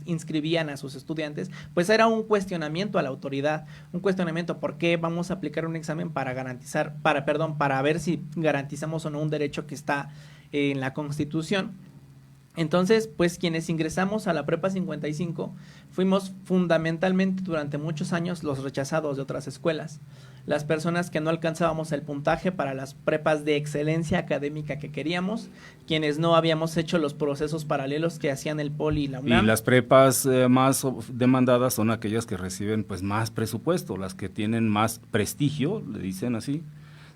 inscribían a sus estudiantes, pues era un cuestionamiento a la autoridad, un cuestionamiento por qué vamos a aplicar un examen para ver si garantizamos o no un derecho que está en la Constitución. Entonces, pues quienes ingresamos a la Prepa 55 fuimos fundamentalmente durante muchos años los rechazados de otras escuelas, las personas que no alcanzábamos el puntaje para las prepas de excelencia académica que queríamos, quienes no habíamos hecho los procesos paralelos que hacían el Poli y la UNAM. Y las prepas más demandadas son aquellas que reciben pues más presupuesto, las que tienen más prestigio, le dicen así.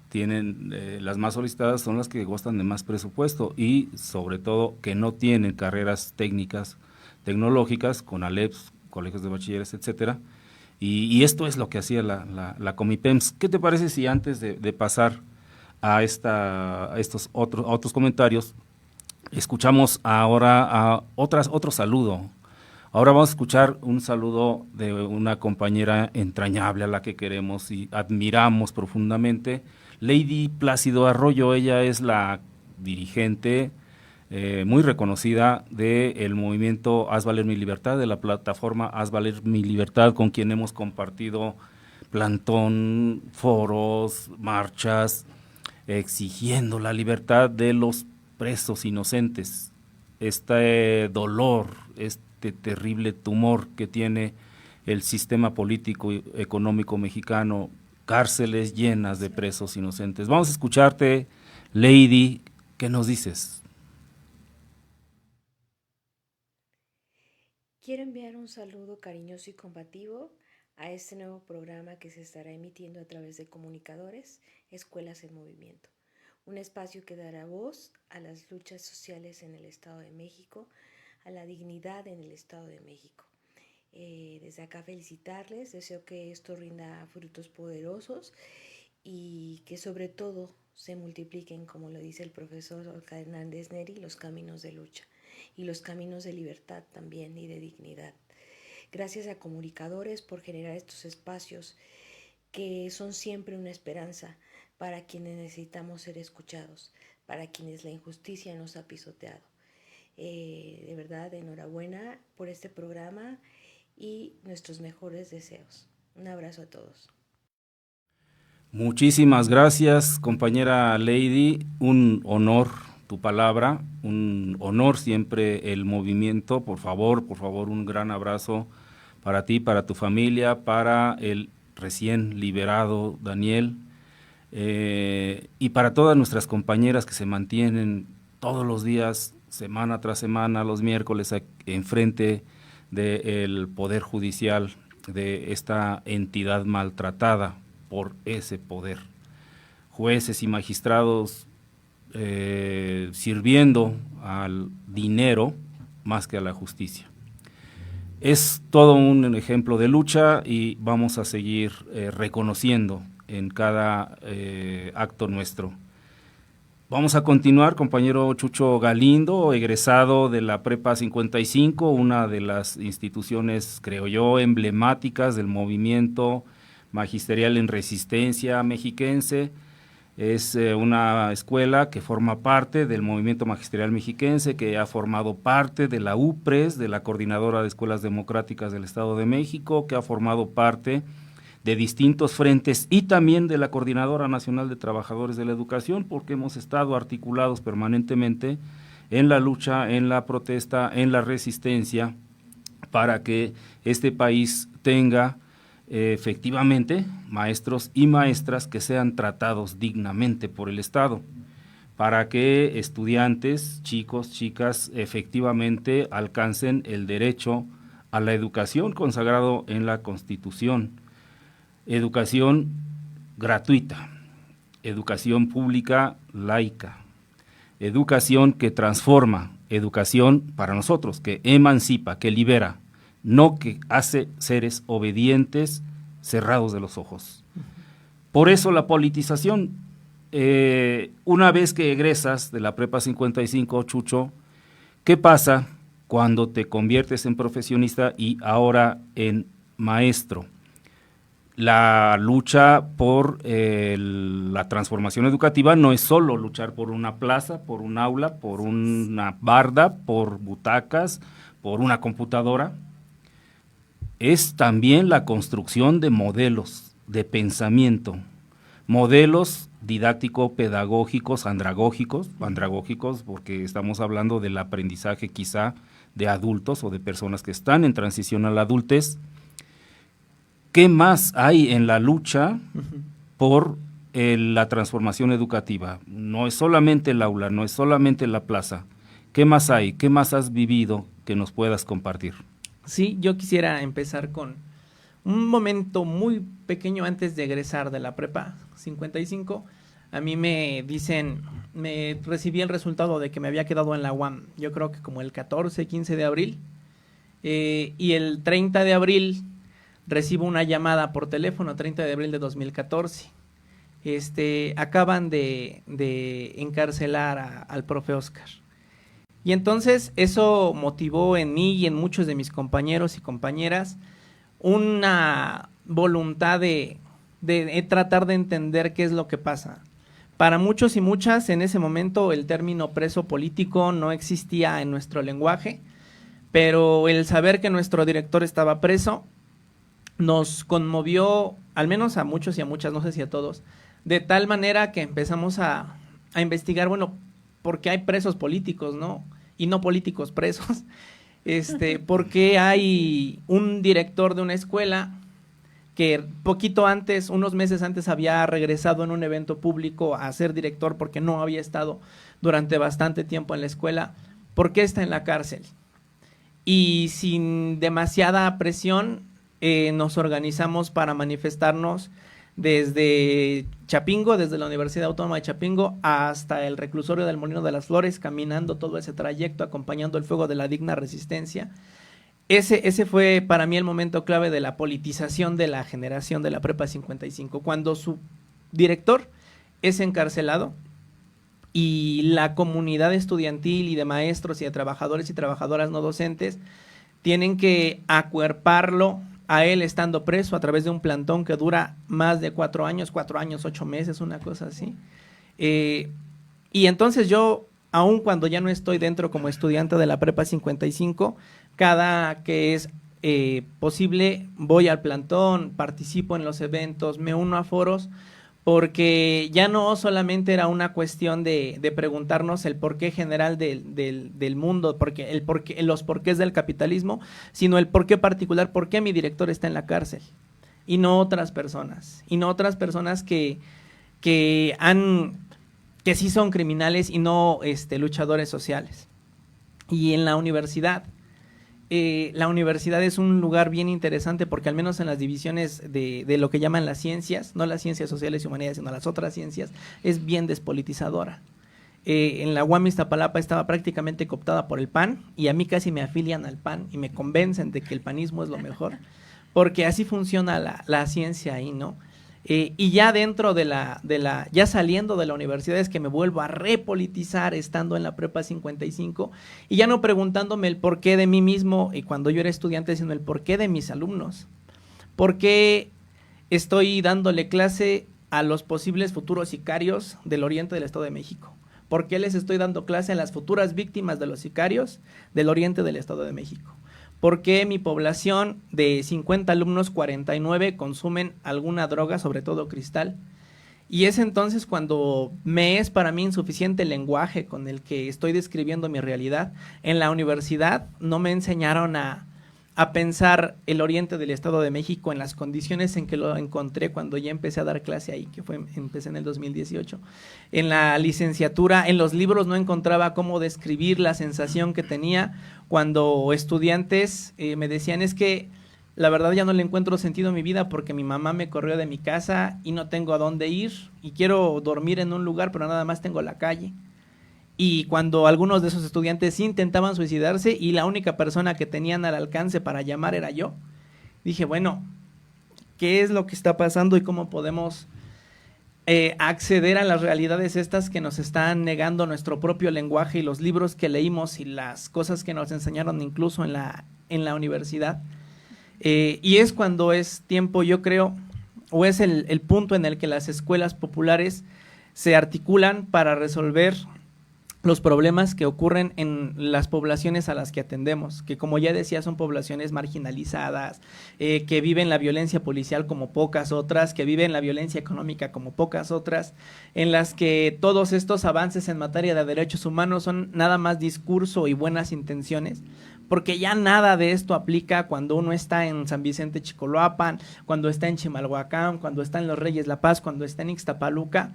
Tienen las más solicitadas son las que gozan de más presupuesto y sobre todo que no tienen carreras técnicas, tecnológicas, con ALEPS, colegios de bachilleres, etcétera, Y esto es lo que hacía la Comipems. ¿Qué te parece si antes de pasar a estos otros comentarios, escuchamos ahora a otro saludo? Ahora vamos a escuchar un saludo de una compañera entrañable a la que queremos y admiramos profundamente, Lady Plácido Arroyo. Ella es la dirigente muy reconocida del movimiento Haz Valer Mi Libertad, de la plataforma Haz Valer Mi Libertad, con quien hemos compartido plantón, foros, marchas, exigiendo la libertad de los presos inocentes. Este dolor, este terrible tumor que tiene el sistema político y económico mexicano, cárceles llenas de presos inocentes. Vamos a escucharte, Lady, ¿qué nos dices? Quiero enviar un saludo cariñoso y combativo a este nuevo programa que se estará emitiendo a través de comunicadores, Escuelas en Movimiento, un espacio que dará voz a las luchas sociales en el Estado de México, a la dignidad en el Estado de México. Desde acá felicitarles, deseo que esto rinda frutos poderosos y que sobre todo se multipliquen, como lo dice el profesor Oscar Hernández Neri, los caminos de lucha y los caminos de libertad también y de dignidad. Gracias a comunicadores por generar estos espacios que son siempre una esperanza para quienes necesitamos ser escuchados, para quienes la injusticia nos ha pisoteado. De verdad, enhorabuena por este programa y nuestros mejores deseos. Un abrazo a todos. Muchísimas gracias, compañera Lady, un honor tu palabra, un honor siempre el movimiento. Por favor, un gran abrazo para ti, para tu familia, para el recién liberado Daniel, y para todas nuestras compañeras que se mantienen todos los días, semana tras semana, los miércoles, enfrente del Poder Judicial, de esta entidad maltratada por ese poder. Jueces y magistrados sirviendo al dinero más que a la justicia. Es todo un ejemplo de lucha y vamos a seguir reconociendo en cada acto nuestro. Vamos a continuar, compañero Chucho Galindo, egresado de la Prepa 55, una de las instituciones, creo yo, emblemáticas del movimiento magisterial en resistencia mexiquense. Es una escuela que forma parte del movimiento magisterial mexiquense, que ha formado parte de la UPRES, de la Coordinadora de Escuelas Democráticas del Estado de México, que ha formado parte de distintos frentes y también de la Coordinadora Nacional de Trabajadores de la Educación, porque hemos estado articulados permanentemente en la lucha, en la protesta, en la resistencia, para que este país tenga efectivamente maestros y maestras que sean tratados dignamente por el Estado, para que estudiantes, chicos, chicas, efectivamente alcancen el derecho a la educación consagrado en la Constitución. Educación gratuita, educación pública laica, educación que transforma, educación para nosotros, que emancipa, que libera, no que hace seres obedientes, cerrados de los ojos. Por eso la politización, una vez que egresas de la Prepa 55, Chucho, ¿qué pasa cuando te conviertes en profesionista y ahora en maestro? La lucha por la transformación educativa no es solo luchar por una plaza, por un aula, por una barda, por butacas, por una computadora. Es también la construcción de modelos de pensamiento, modelos didáctico-pedagógicos, andragógicos, porque estamos hablando del aprendizaje quizá de adultos o de personas que están en transición a la adultez. ¿Qué más hay en la lucha por la transformación educativa? No es solamente el aula, no es solamente la plaza. ¿Qué más hay? ¿Qué más has vivido que nos puedas compartir? Sí, yo quisiera empezar con un momento muy pequeño antes de egresar de la Prepa 55. A mí me recibí el resultado de que me había quedado en la UAM, yo creo que como el 14, 15 de abril, y el 30 de abril recibo una llamada por teléfono, 30 de abril de 2014. Acaban de encarcelar al profe Óscar. Y entonces eso motivó en mí y en muchos de mis compañeros y compañeras una voluntad de tratar de entender qué es lo que pasa. Para muchos y muchas, en ese momento el término preso político no existía en nuestro lenguaje, pero el saber que nuestro director estaba preso nos conmovió, al menos a muchos y a muchas, no sé si a todos, de tal manera que empezamos a investigar, bueno, ¿por qué hay presos políticos, no? Y no políticos presos. ¿Por qué hay un director de una escuela que poquito antes, unos meses antes, había regresado en un evento público a ser director porque no había estado durante bastante tiempo en la escuela? ¿Por qué está en la cárcel? Y sin demasiada presión nos organizamos para manifestarnos desde Chapingo, desde la Universidad Autónoma de Chapingo hasta el reclusorio del Molino de las Flores, caminando todo ese trayecto, acompañando el fuego de la digna resistencia. Ese fue para mí el momento clave de la politización de la generación de la Prepa 55, cuando su director es encarcelado y la comunidad estudiantil y de maestros y de trabajadores y trabajadoras no docentes tienen que acuerparlo a él estando preso a través de un plantón que dura más de 4 años, 8 meses, una cosa así. Y entonces yo, aun cuando ya no estoy dentro como estudiante de la Prepa 55, cada que es posible voy al plantón, participo en los eventos, me uno a foros, porque ya no solamente era una cuestión de preguntarnos el porqué general del mundo, los porqués del capitalismo, sino el porqué particular, por qué mi director está en la cárcel, y no otras personas, que sí son criminales y no luchadores sociales. Y en la universidad es un lugar bien interesante porque al menos en las divisiones de lo que llaman las ciencias, no las ciencias sociales y humanidades, sino las otras ciencias, es bien despolitizadora. En la UAM Iztapalapa estaba prácticamente cooptada por el PAN y a mí casi me afilian al PAN y me convencen de que el panismo es lo mejor, porque así funciona la ciencia ahí, ¿no? Y ya dentro ya saliendo de la universidad es que me vuelvo a repolitizar estando en la Prepa 55 y ya no preguntándome el porqué de mí mismo y cuando yo era estudiante, sino el porqué de mis alumnos. ¿Por qué estoy dándole clase a los posibles futuros sicarios del oriente del Estado de México? ¿Por qué les estoy dando clase a las futuras víctimas de los sicarios del oriente del Estado de México? ¿Por qué mi población de 50 alumnos, 49 consumen alguna droga, sobre todo cristal? Y es entonces cuando me es para mí insuficiente el lenguaje con el que estoy describiendo mi realidad. En la universidad no me enseñaron a pensar el oriente del Estado de México en las condiciones en que lo encontré cuando ya empecé a dar clase ahí, empecé en el 2018. En la licenciatura, en los libros no encontraba cómo describir la sensación que tenía cuando estudiantes me decían, es que la verdad ya no le encuentro sentido a mi vida porque mi mamá me corrió de mi casa y no tengo a dónde ir y quiero dormir en un lugar pero nada más tengo la calle. Y cuando algunos de esos estudiantes intentaban suicidarse y la única persona que tenían al alcance para llamar era yo, dije, bueno, ¿qué es lo que está pasando y cómo podemos acceder a las realidades estas que nos están negando nuestro propio lenguaje y los libros que leímos y las cosas que nos enseñaron incluso en la universidad? Y es cuando es tiempo, yo creo, o es el punto en el que las escuelas populares se articulan para resolver los problemas que ocurren en las poblaciones a las que atendemos, que como ya decía son poblaciones marginalizadas, que viven la violencia policial como pocas otras, que viven la violencia económica como pocas otras, en las que todos estos avances en materia de derechos humanos son nada más discurso y buenas intenciones, porque ya nada de esto aplica cuando uno está en San Vicente Chicoloapan, cuando está en Chimalhuacán, cuando está en Los Reyes La Paz, cuando está en Ixtapaluca.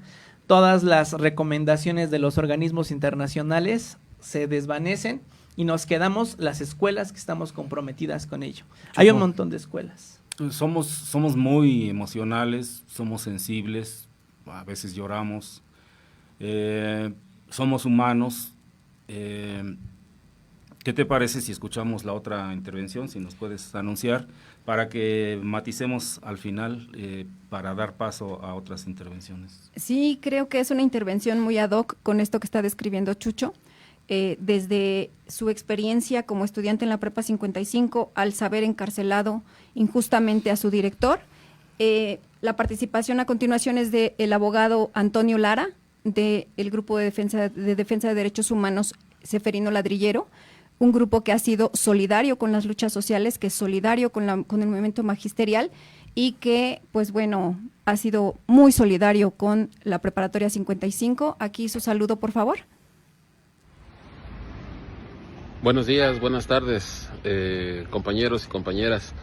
Todas las recomendaciones de los organismos internacionales se desvanecen y nos quedamos las escuelas que estamos comprometidas con ello. Hay un montón de escuelas. Somos muy emocionales, somos sensibles, a veces lloramos, somos humanos ¿Qué te parece si escuchamos la otra intervención, si nos puedes anunciar, para que maticemos al final para dar paso a otras intervenciones? Sí, creo que es una intervención muy ad hoc con esto que está describiendo Chucho. Desde su experiencia como estudiante en la Prepa 55, al saber encarcelado injustamente a su director, la participación a continuación es del abogado Antonio Lara, del Grupo de Defensa de Derechos Humanos Ceferino Ladrillero, un grupo que ha sido solidario con las luchas sociales, que es solidario con el movimiento magisterial y que, pues bueno, ha sido muy solidario con la Preparatoria 55. Aquí su saludo, por favor. Buenos días, buenas tardes, compañeros y compañeras.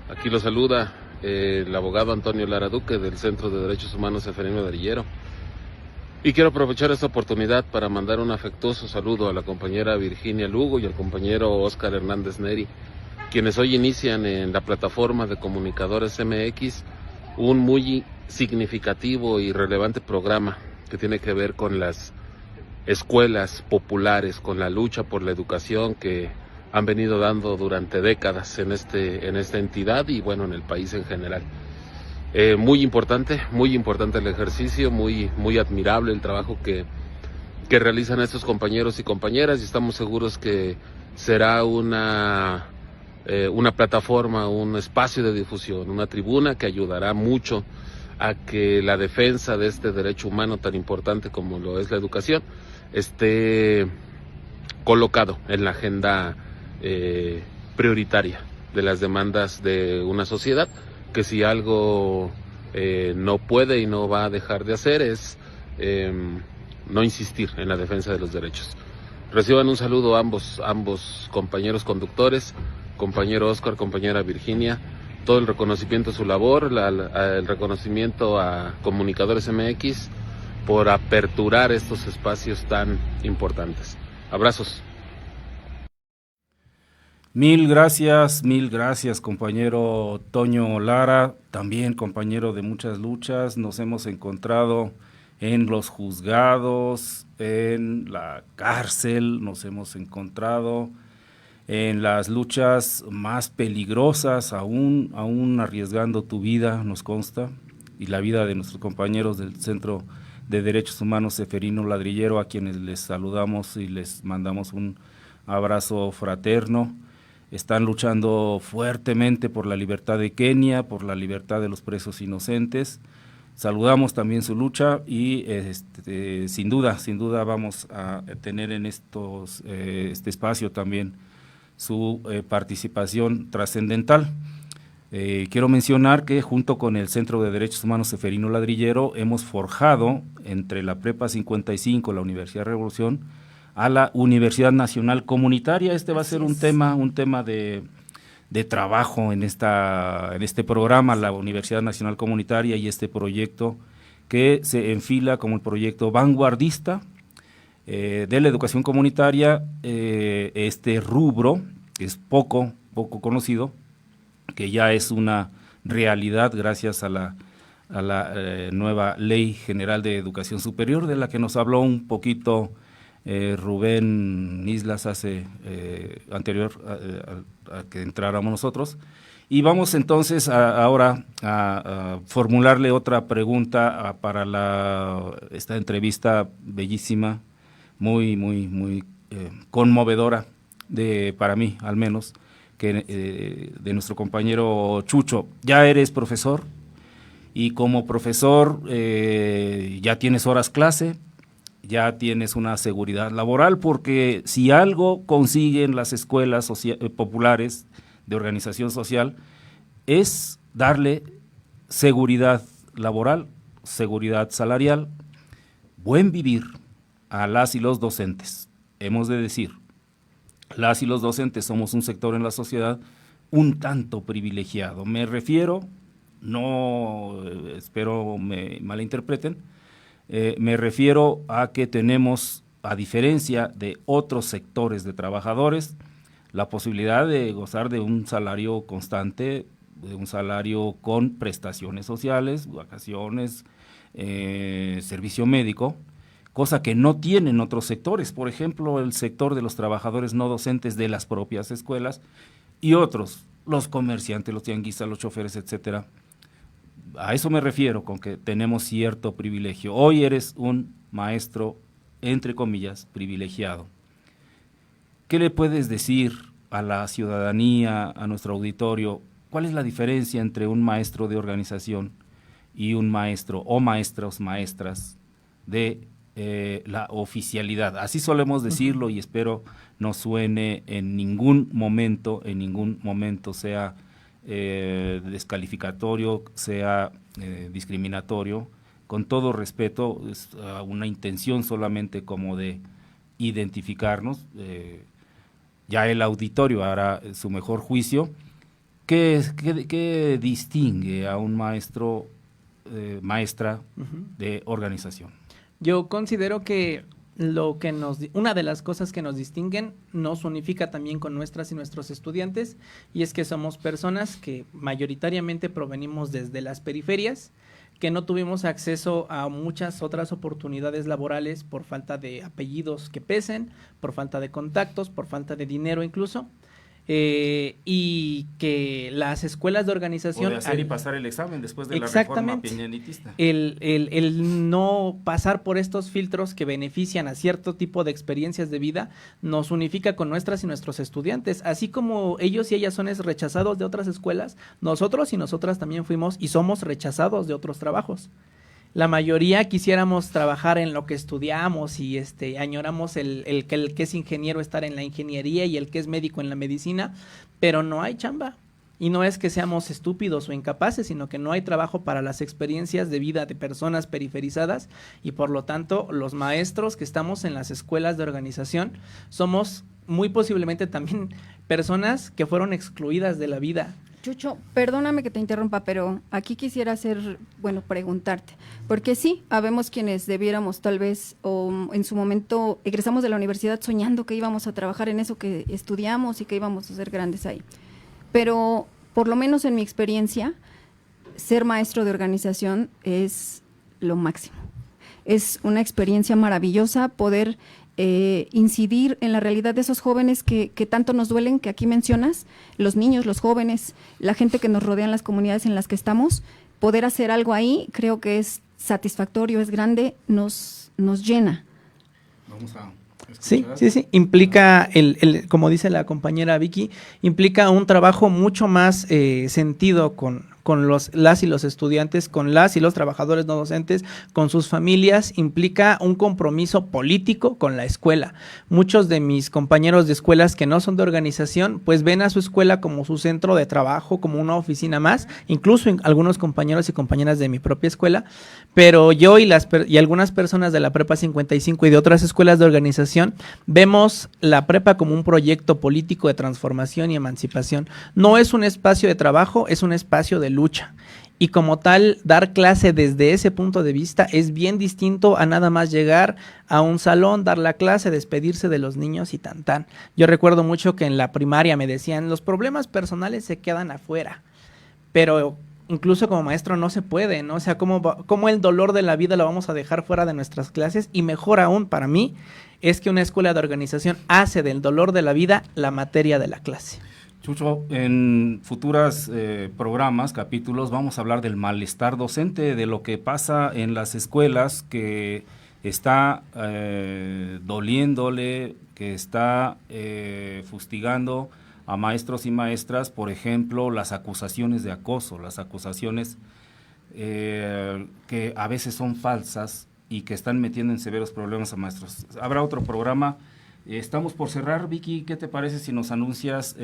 Aquí los saluda el abogado Antonio Lara Duque del Centro de Derechos Humanos Ceferino Ladrillero. Y quiero aprovechar esta oportunidad para mandar un afectuoso saludo a la compañera Virginia Lugo y al compañero Óscar Hernández Neri, quienes hoy inician en la plataforma de Comunicadores MX un muy significativo y relevante programa que tiene que ver con las escuelas populares, con la lucha por la educación que han venido dando durante décadas en esta entidad y bueno, en el país en general. Muy importante el ejercicio, muy admirable el trabajo que realizan estos compañeros y compañeras, y estamos seguros que será una plataforma, un espacio de difusión, una tribuna que ayudará mucho a que la defensa de este derecho humano tan importante como lo es la educación esté colocado en la agenda prioritaria de las demandas de una sociedad, que si algo no puede y no va a dejar de hacer es no insistir en la defensa de los derechos. Reciban un saludo a ambos compañeros conductores, compañero Óscar, compañera Virginia, todo el reconocimiento a su labor, el reconocimiento a Comunicadores MX por aperturar estos espacios tan importantes. Abrazos. Mil gracias, compañero Toño Lara, también compañero de muchas luchas. Nos hemos encontrado en los juzgados, en la cárcel, nos hemos encontrado en las luchas más peligrosas, aún arriesgando tu vida, nos consta, y la vida de nuestros compañeros del Centro de Derechos Humanos Ceferino Ladrillero, a quienes les saludamos y les mandamos un abrazo fraterno. Están luchando fuertemente por la libertad de Kenia, por la libertad de los presos inocentes. Saludamos también su lucha y sin duda vamos a tener en este espacio también su participación trascendental. Quiero mencionar que junto con el Centro de Derechos Humanos Ceferino Ladrillero hemos forjado entre la Prepa 55, la Universidad Revolución, a la Universidad Nacional Comunitaria. Va a ser un tema de trabajo en este programa, la Universidad Nacional Comunitaria, y este proyecto que se enfila como el proyecto vanguardista de la educación comunitaria, este rubro que es poco conocido, que ya es una realidad gracias a la nueva Ley General de Educación Superior, de la que nos habló un poquito Rubén Islas anterior a que entráramos nosotros. Y vamos entonces ahora a formularle otra pregunta para esta entrevista bellísima, muy conmovedora, para mí al menos, de nuestro compañero Chucho. Ya eres profesor, y como profesor ya tienes horas clase, ya tienes una seguridad laboral, porque si algo consiguen las escuelas populares de organización social es darle seguridad laboral, seguridad salarial, buen vivir a las y los docentes. Hemos de decir, las y los docentes somos un sector en la sociedad un tanto privilegiado. Me refiero, no espero me malinterpreten, me refiero a que tenemos, a diferencia de otros sectores de trabajadores, la posibilidad de gozar de un salario constante, de un salario con prestaciones sociales, vacaciones, servicio médico, cosa que no tienen otros sectores, por ejemplo, el sector de los trabajadores no docentes de las propias escuelas y otros, los comerciantes, los tianguistas, los choferes, etcétera. A eso me refiero con que tenemos cierto privilegio. Hoy eres un maestro, entre comillas, privilegiado. ¿Qué le puedes decir a la ciudadanía, a nuestro auditorio? ¿Cuál es la diferencia entre un maestro de organización y un maestro o maestros, maestras de la oficialidad? Así solemos decirlo y espero no suene en ningún momento sea descalificatorio, sea discriminatorio. Con todo respeto, es una intención solamente como de identificarnos. Ya el auditorio hará su mejor juicio. ¿Qué distingue a un maestro, maestra de organización? Yo considero que una de las cosas que nos distinguen nos unifica también con nuestras y nuestros estudiantes, y es que somos personas que mayoritariamente provenimos desde las periferias, que no tuvimos acceso a muchas otras oportunidades laborales por falta de apellidos que pesen, por falta de contactos, por falta de dinero incluso, y que las escuelas de organización… O de hacer y pasar el examen después de la reforma peñanitista. El no pasar por estos filtros que benefician a cierto tipo de experiencias de vida nos unifica con nuestras y nuestros estudiantes, así como ellos y ellas son rechazados de otras escuelas, nosotros y nosotras también fuimos y somos rechazados de otros trabajos. La mayoría quisiéramos trabajar en lo que estudiamos y añoramos el que es ingeniero estar en la ingeniería y el que es médico en la medicina, pero no hay chamba. Y no es que seamos estúpidos o incapaces, sino que no hay trabajo para las experiencias de vida de personas periferizadas, y por lo tanto los maestros que estamos en las escuelas de organización somos muy posiblemente también personas que fueron excluidas de la vida. Chucho, perdóname que te interrumpa, pero aquí quisiera preguntarte, porque sí, habemos quienes debiéramos tal vez, o en su momento egresamos de la universidad soñando que íbamos a trabajar en eso que estudiamos y que íbamos a ser grandes ahí, pero por lo menos en mi experiencia, ser maestro de organización es lo máximo. Es una experiencia maravillosa poder incidir en la realidad de esos jóvenes que tanto nos duelen, que aquí mencionas, los niños, los jóvenes, la gente que nos rodea en las comunidades en las que estamos. Poder hacer algo ahí creo que es satisfactorio, es grande, nos llena. Vamos a escuchar. Sí, implica, como dice la compañera Vicky, implica un trabajo mucho más sentido con las y los estudiantes, con las y los trabajadores no docentes, con sus familias. Implica un compromiso político con la escuela. Muchos de mis compañeros de escuelas que no son de organización, pues ven a su escuela como su centro de trabajo, como una oficina más, incluso algunos compañeros y compañeras de mi propia escuela, pero yo y algunas personas de la Prepa 55 y de otras escuelas de organización vemos la prepa como un proyecto político de transformación y emancipación. No es un espacio de trabajo, es un espacio de lucha, y como tal dar clase desde ese punto de vista es bien distinto a nada más llegar a un salón, dar la clase, despedirse de los niños y tan. Yo recuerdo mucho que en la primaria me decían, los problemas personales se quedan afuera, pero incluso como maestro no se puede, ¿no? O sea, ¿cómo el dolor de la vida lo vamos a dejar fuera de nuestras clases? Y mejor aún para mí es que una escuela de organización hace del dolor de la vida la materia de la clase. Chucho, en futuros programas, capítulos, vamos a hablar del malestar docente, de lo que pasa en las escuelas, que está doliéndole, que está fustigando a maestros y maestras. Por ejemplo, las acusaciones de acoso, las acusaciones que a veces son falsas y que están metiendo en severos problemas a maestros. Habrá otro programa. Estamos por cerrar, Vicky, ¿qué te parece si nos anuncias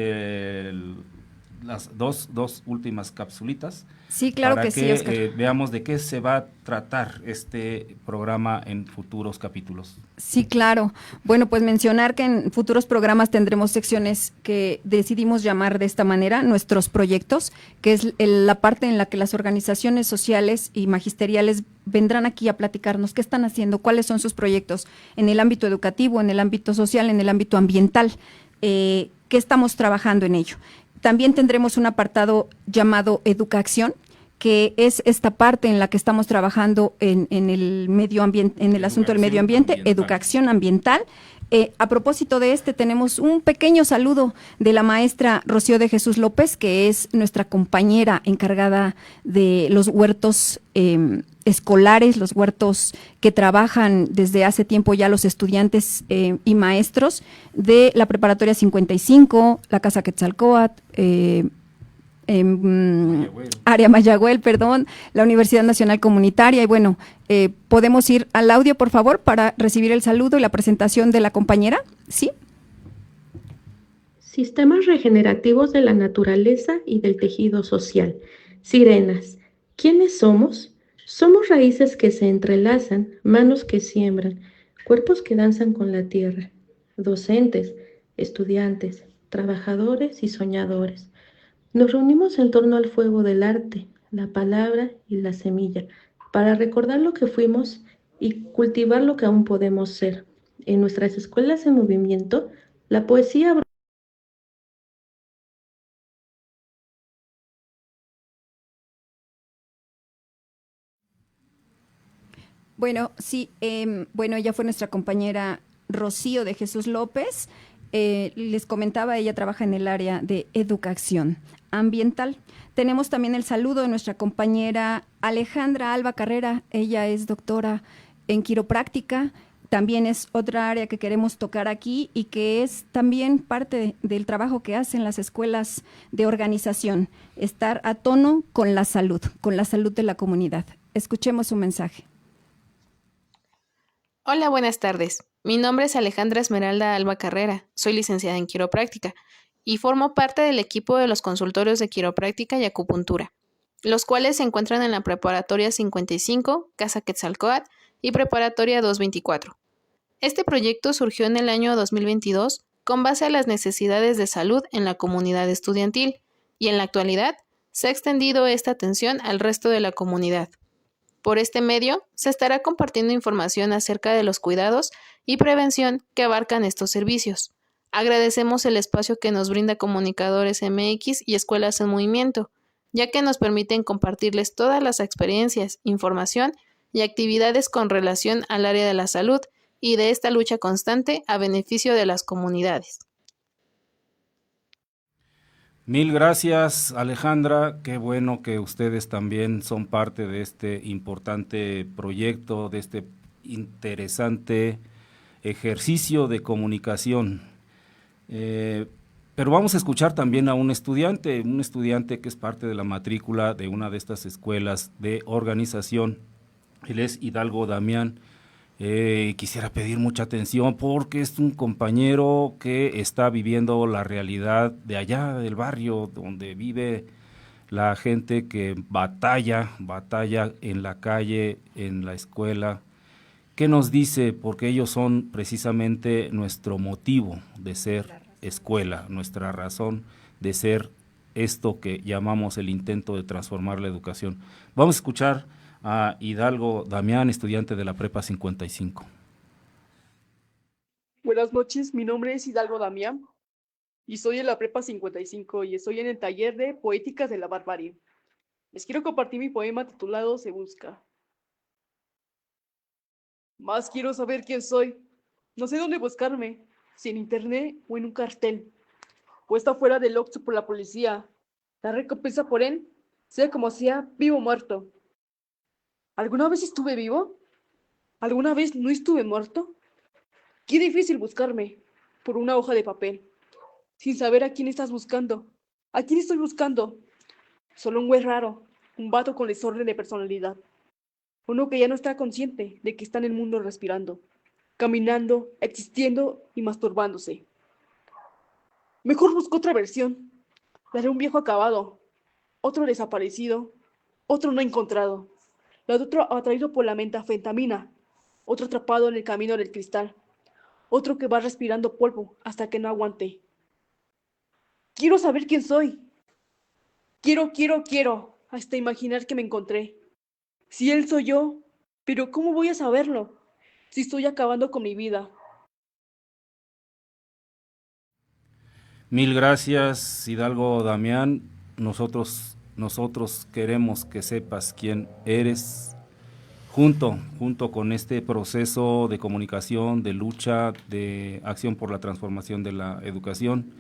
las dos últimas capsulitas? Sí, claro que sí, Oscar. Veamos de qué se va a tratar este programa en futuros capítulos. Sí, claro. Bueno, pues mencionar que en futuros programas tendremos secciones que decidimos llamar de esta manera, nuestros proyectos, que es la parte en la que las organizaciones sociales y magisteriales vendrán aquí a platicarnos qué están haciendo, cuáles son sus proyectos en el ámbito educativo, en el ámbito social, en el ámbito ambiental, qué estamos trabajando en ello. También tendremos un apartado llamado Educación, que es esta parte en la que estamos trabajando en el medio ambiente, en el asunto del medio ambiente, educación ambiental. A propósito de tenemos un pequeño saludo de la maestra Rocío de Jesús López, que es nuestra compañera encargada de los huertos escolares, los huertos que trabajan desde hace tiempo ya los estudiantes y maestros de la Preparatoria 55, la Casa Quetzalcóatl, Área Mayagüel, perdón, la Universidad Nacional Comunitaria. Y bueno, ¿podemos ir al audio, por favor, para recibir el saludo y la presentación de la compañera? ¿Sí? Sistemas regenerativos de la naturaleza y del tejido social. Sirenas. ¿Quiénes somos? Somos raíces que se entrelazan, manos que siembran, cuerpos que danzan con la tierra, docentes, estudiantes, trabajadores y soñadores. Nos reunimos en torno al fuego del arte, la palabra y la semilla, para recordar lo que fuimos y cultivar lo que aún podemos ser. En nuestras escuelas en movimiento, la poesía... Bueno, sí, bueno, ella fue nuestra compañera Rocío de Jesús López. Les comentaba, ella trabaja en el área de educación ambiental. Tenemos también el saludo de nuestra compañera Alejandra Alba Carrera. Ella es doctora en quiropráctica. También es otra área que queremos tocar aquí y que es también parte del trabajo que hacen las escuelas de organización, estar a tono con la salud de la comunidad. Escuchemos su mensaje. Hola, buenas tardes. Mi nombre es Alejandra Esmeralda Alba Carrera, soy licenciada en quiropráctica y formo parte del equipo de los consultorios de quiropráctica y acupuntura, los cuales se encuentran en la Preparatoria 55, Casa Quetzalcóatl y Preparatoria 224. Este proyecto surgió en el año 2022 con base a las necesidades de salud en la comunidad estudiantil y en la actualidad se ha extendido esta atención al resto de la comunidad. Por este medio, se estará compartiendo información acerca de los cuidados y prevención que abarcan estos servicios. Agradecemos el espacio que nos brinda Comunicadores MX y Escuelas en Movimiento, ya que nos permiten compartirles todas las experiencias, información y actividades con relación al área de la salud y de esta lucha constante a beneficio de las comunidades. Mil gracias, Alejandra. Qué bueno que ustedes también son parte de este importante proyecto, de este interesante ejercicio de comunicación. Pero vamos a escuchar también a un estudiante que es parte de la matrícula de una de estas escuelas de organización. Él es Hidalgo Damián. Quisiera pedir mucha atención porque es un compañero que está viviendo la realidad de allá del barrio donde vive la gente que batalla en la calle, en la escuela. ¿Qué nos dice? Porque ellos son precisamente nuestro motivo de ser escuela, nuestra razón de ser esto que llamamos el intento de transformar la educación. Vamos a escuchar a Hidalgo Damián, estudiante de la Prepa 55. Buenas noches, mi nombre es Hidalgo Damián y soy de la Prepa 55 y estoy en el taller de Poéticas de la Barbarie. Les quiero compartir mi poema titulado Se Busca. Más quiero saber quién soy. No sé dónde buscarme, si en internet o en un cartel, o está fuera del Oxxo por la policía. La recompensa por él, sea como sea, vivo o muerto. ¿Alguna vez estuve vivo? ¿Alguna vez no estuve muerto? Qué difícil buscarme por una hoja de papel, sin saber a quién estás buscando. ¿A quién estoy buscando? Solo un güey raro, un vato con desorden de personalidad. Uno que ya no está consciente de que está en el mundo respirando, caminando, existiendo y masturbándose. Mejor busco otra versión, la de un viejo acabado, otro desaparecido, otro no encontrado. La de otro atraído por la metanfetamina, otro atrapado en el camino del cristal, otro que va respirando polvo hasta que no aguante. Quiero saber quién soy. Quiero, hasta imaginar que me encontré. Si él soy yo, pero ¿cómo voy a saberlo? Si estoy acabando con mi vida. Mil gracias, Hidalgo Damián. Nosotros nosotros queremos que sepas quién eres, junto con este proceso de comunicación, de lucha, de acción por la transformación de la educación.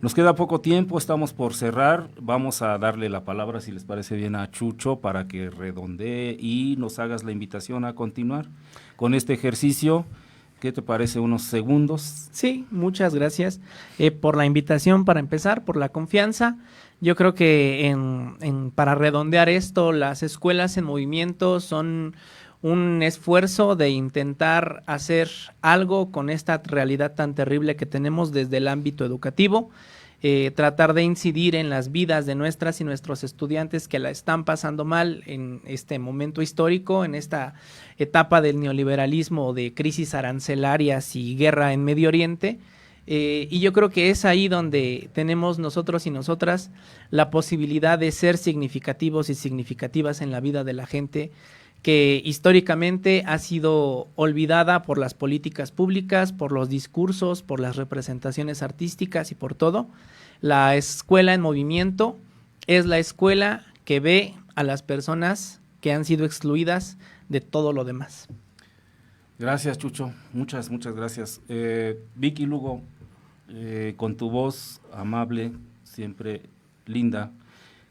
Nos queda poco tiempo, estamos por cerrar, vamos a darle la palabra, si les parece bien, a Chucho para que redondee y nos hagas la invitación a continuar con este ejercicio. ¿Qué te parece? ¿Unos segundos? Sí, muchas gracias por la invitación para empezar, por la confianza. Yo creo que para redondear esto, las escuelas en movimiento son un esfuerzo de intentar hacer algo con esta realidad tan terrible que tenemos desde el ámbito educativo, tratar de incidir en las vidas de nuestras y nuestros estudiantes que la están pasando mal en este momento histórico, en esta etapa del neoliberalismo, de crisis arancelarias y guerra en Medio Oriente. Y yo creo que es ahí donde tenemos nosotros y nosotras la posibilidad de ser significativos y significativas en la vida de la gente, que históricamente ha sido olvidada por las políticas públicas, por los discursos, por las representaciones artísticas y por todo. La escuela en movimiento es la escuela que ve a las personas que han sido excluidas de todo lo demás. Gracias, Chucho, muchas gracias. Vicky Lugo, con tu voz amable, siempre linda,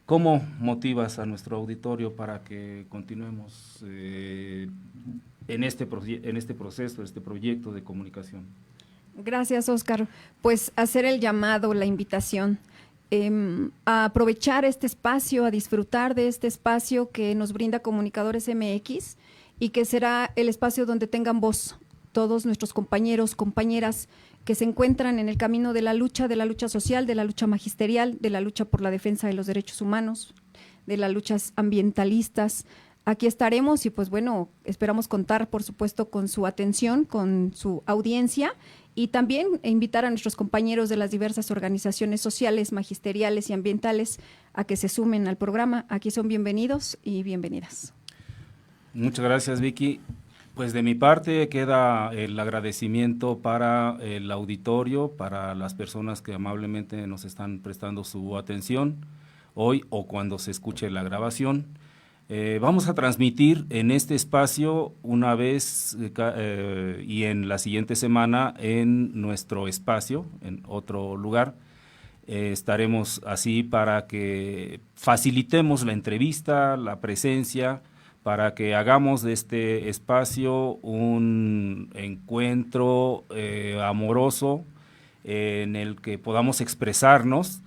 ¿cómo motivas a nuestro auditorio para que continuemos en este proceso, este proyecto de comunicación? Gracias, Óscar. Pues hacer el llamado, la invitación, a aprovechar este espacio, a disfrutar de este espacio que nos brinda Comunicadores MX y que será el espacio donde tengan voz todos nuestros compañeros, compañeras que se encuentran en el camino de la lucha social, de la lucha magisterial, de la lucha por la defensa de los derechos humanos, de las luchas ambientalistas. Aquí estaremos y pues bueno, esperamos contar por supuesto con su atención, con su audiencia y también invitar a nuestros compañeros de las diversas organizaciones sociales, magisteriales y ambientales a que se sumen al programa. Aquí son bienvenidos y bienvenidas. Muchas gracias, Vicky. Pues de mi parte queda el agradecimiento para el auditorio, para las personas que amablemente nos están prestando su atención hoy o cuando se escuche la grabación. Vamos a transmitir en este espacio una vez y en la siguiente semana en nuestro espacio, en otro lugar. Estaremos así para que facilitemos la entrevista, la presencia, para que hagamos de este espacio un encuentro amoroso en el que podamos expresarnos.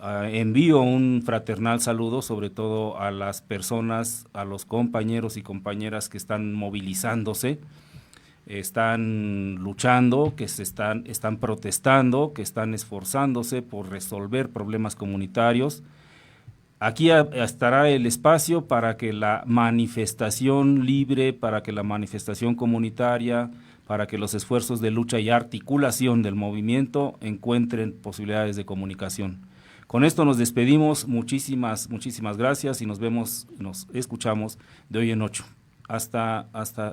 Envío un fraternal saludo sobre todo a las personas, a los compañeros y compañeras que están movilizándose, están luchando, que están protestando, que están esforzándose por resolver problemas comunitarios. Aquí estará el espacio para que la manifestación libre, para que la manifestación comunitaria, para que los esfuerzos de lucha y articulación del movimiento encuentren posibilidades de comunicación. Con esto nos despedimos, muchísimas gracias y nos escuchamos de hoy en 8. Hasta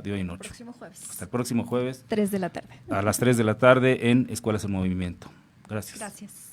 de hoy en 8. Hasta el próximo jueves. 3 de la tarde. A las 3 de la tarde en Escuelas en Movimiento. Gracias. Gracias.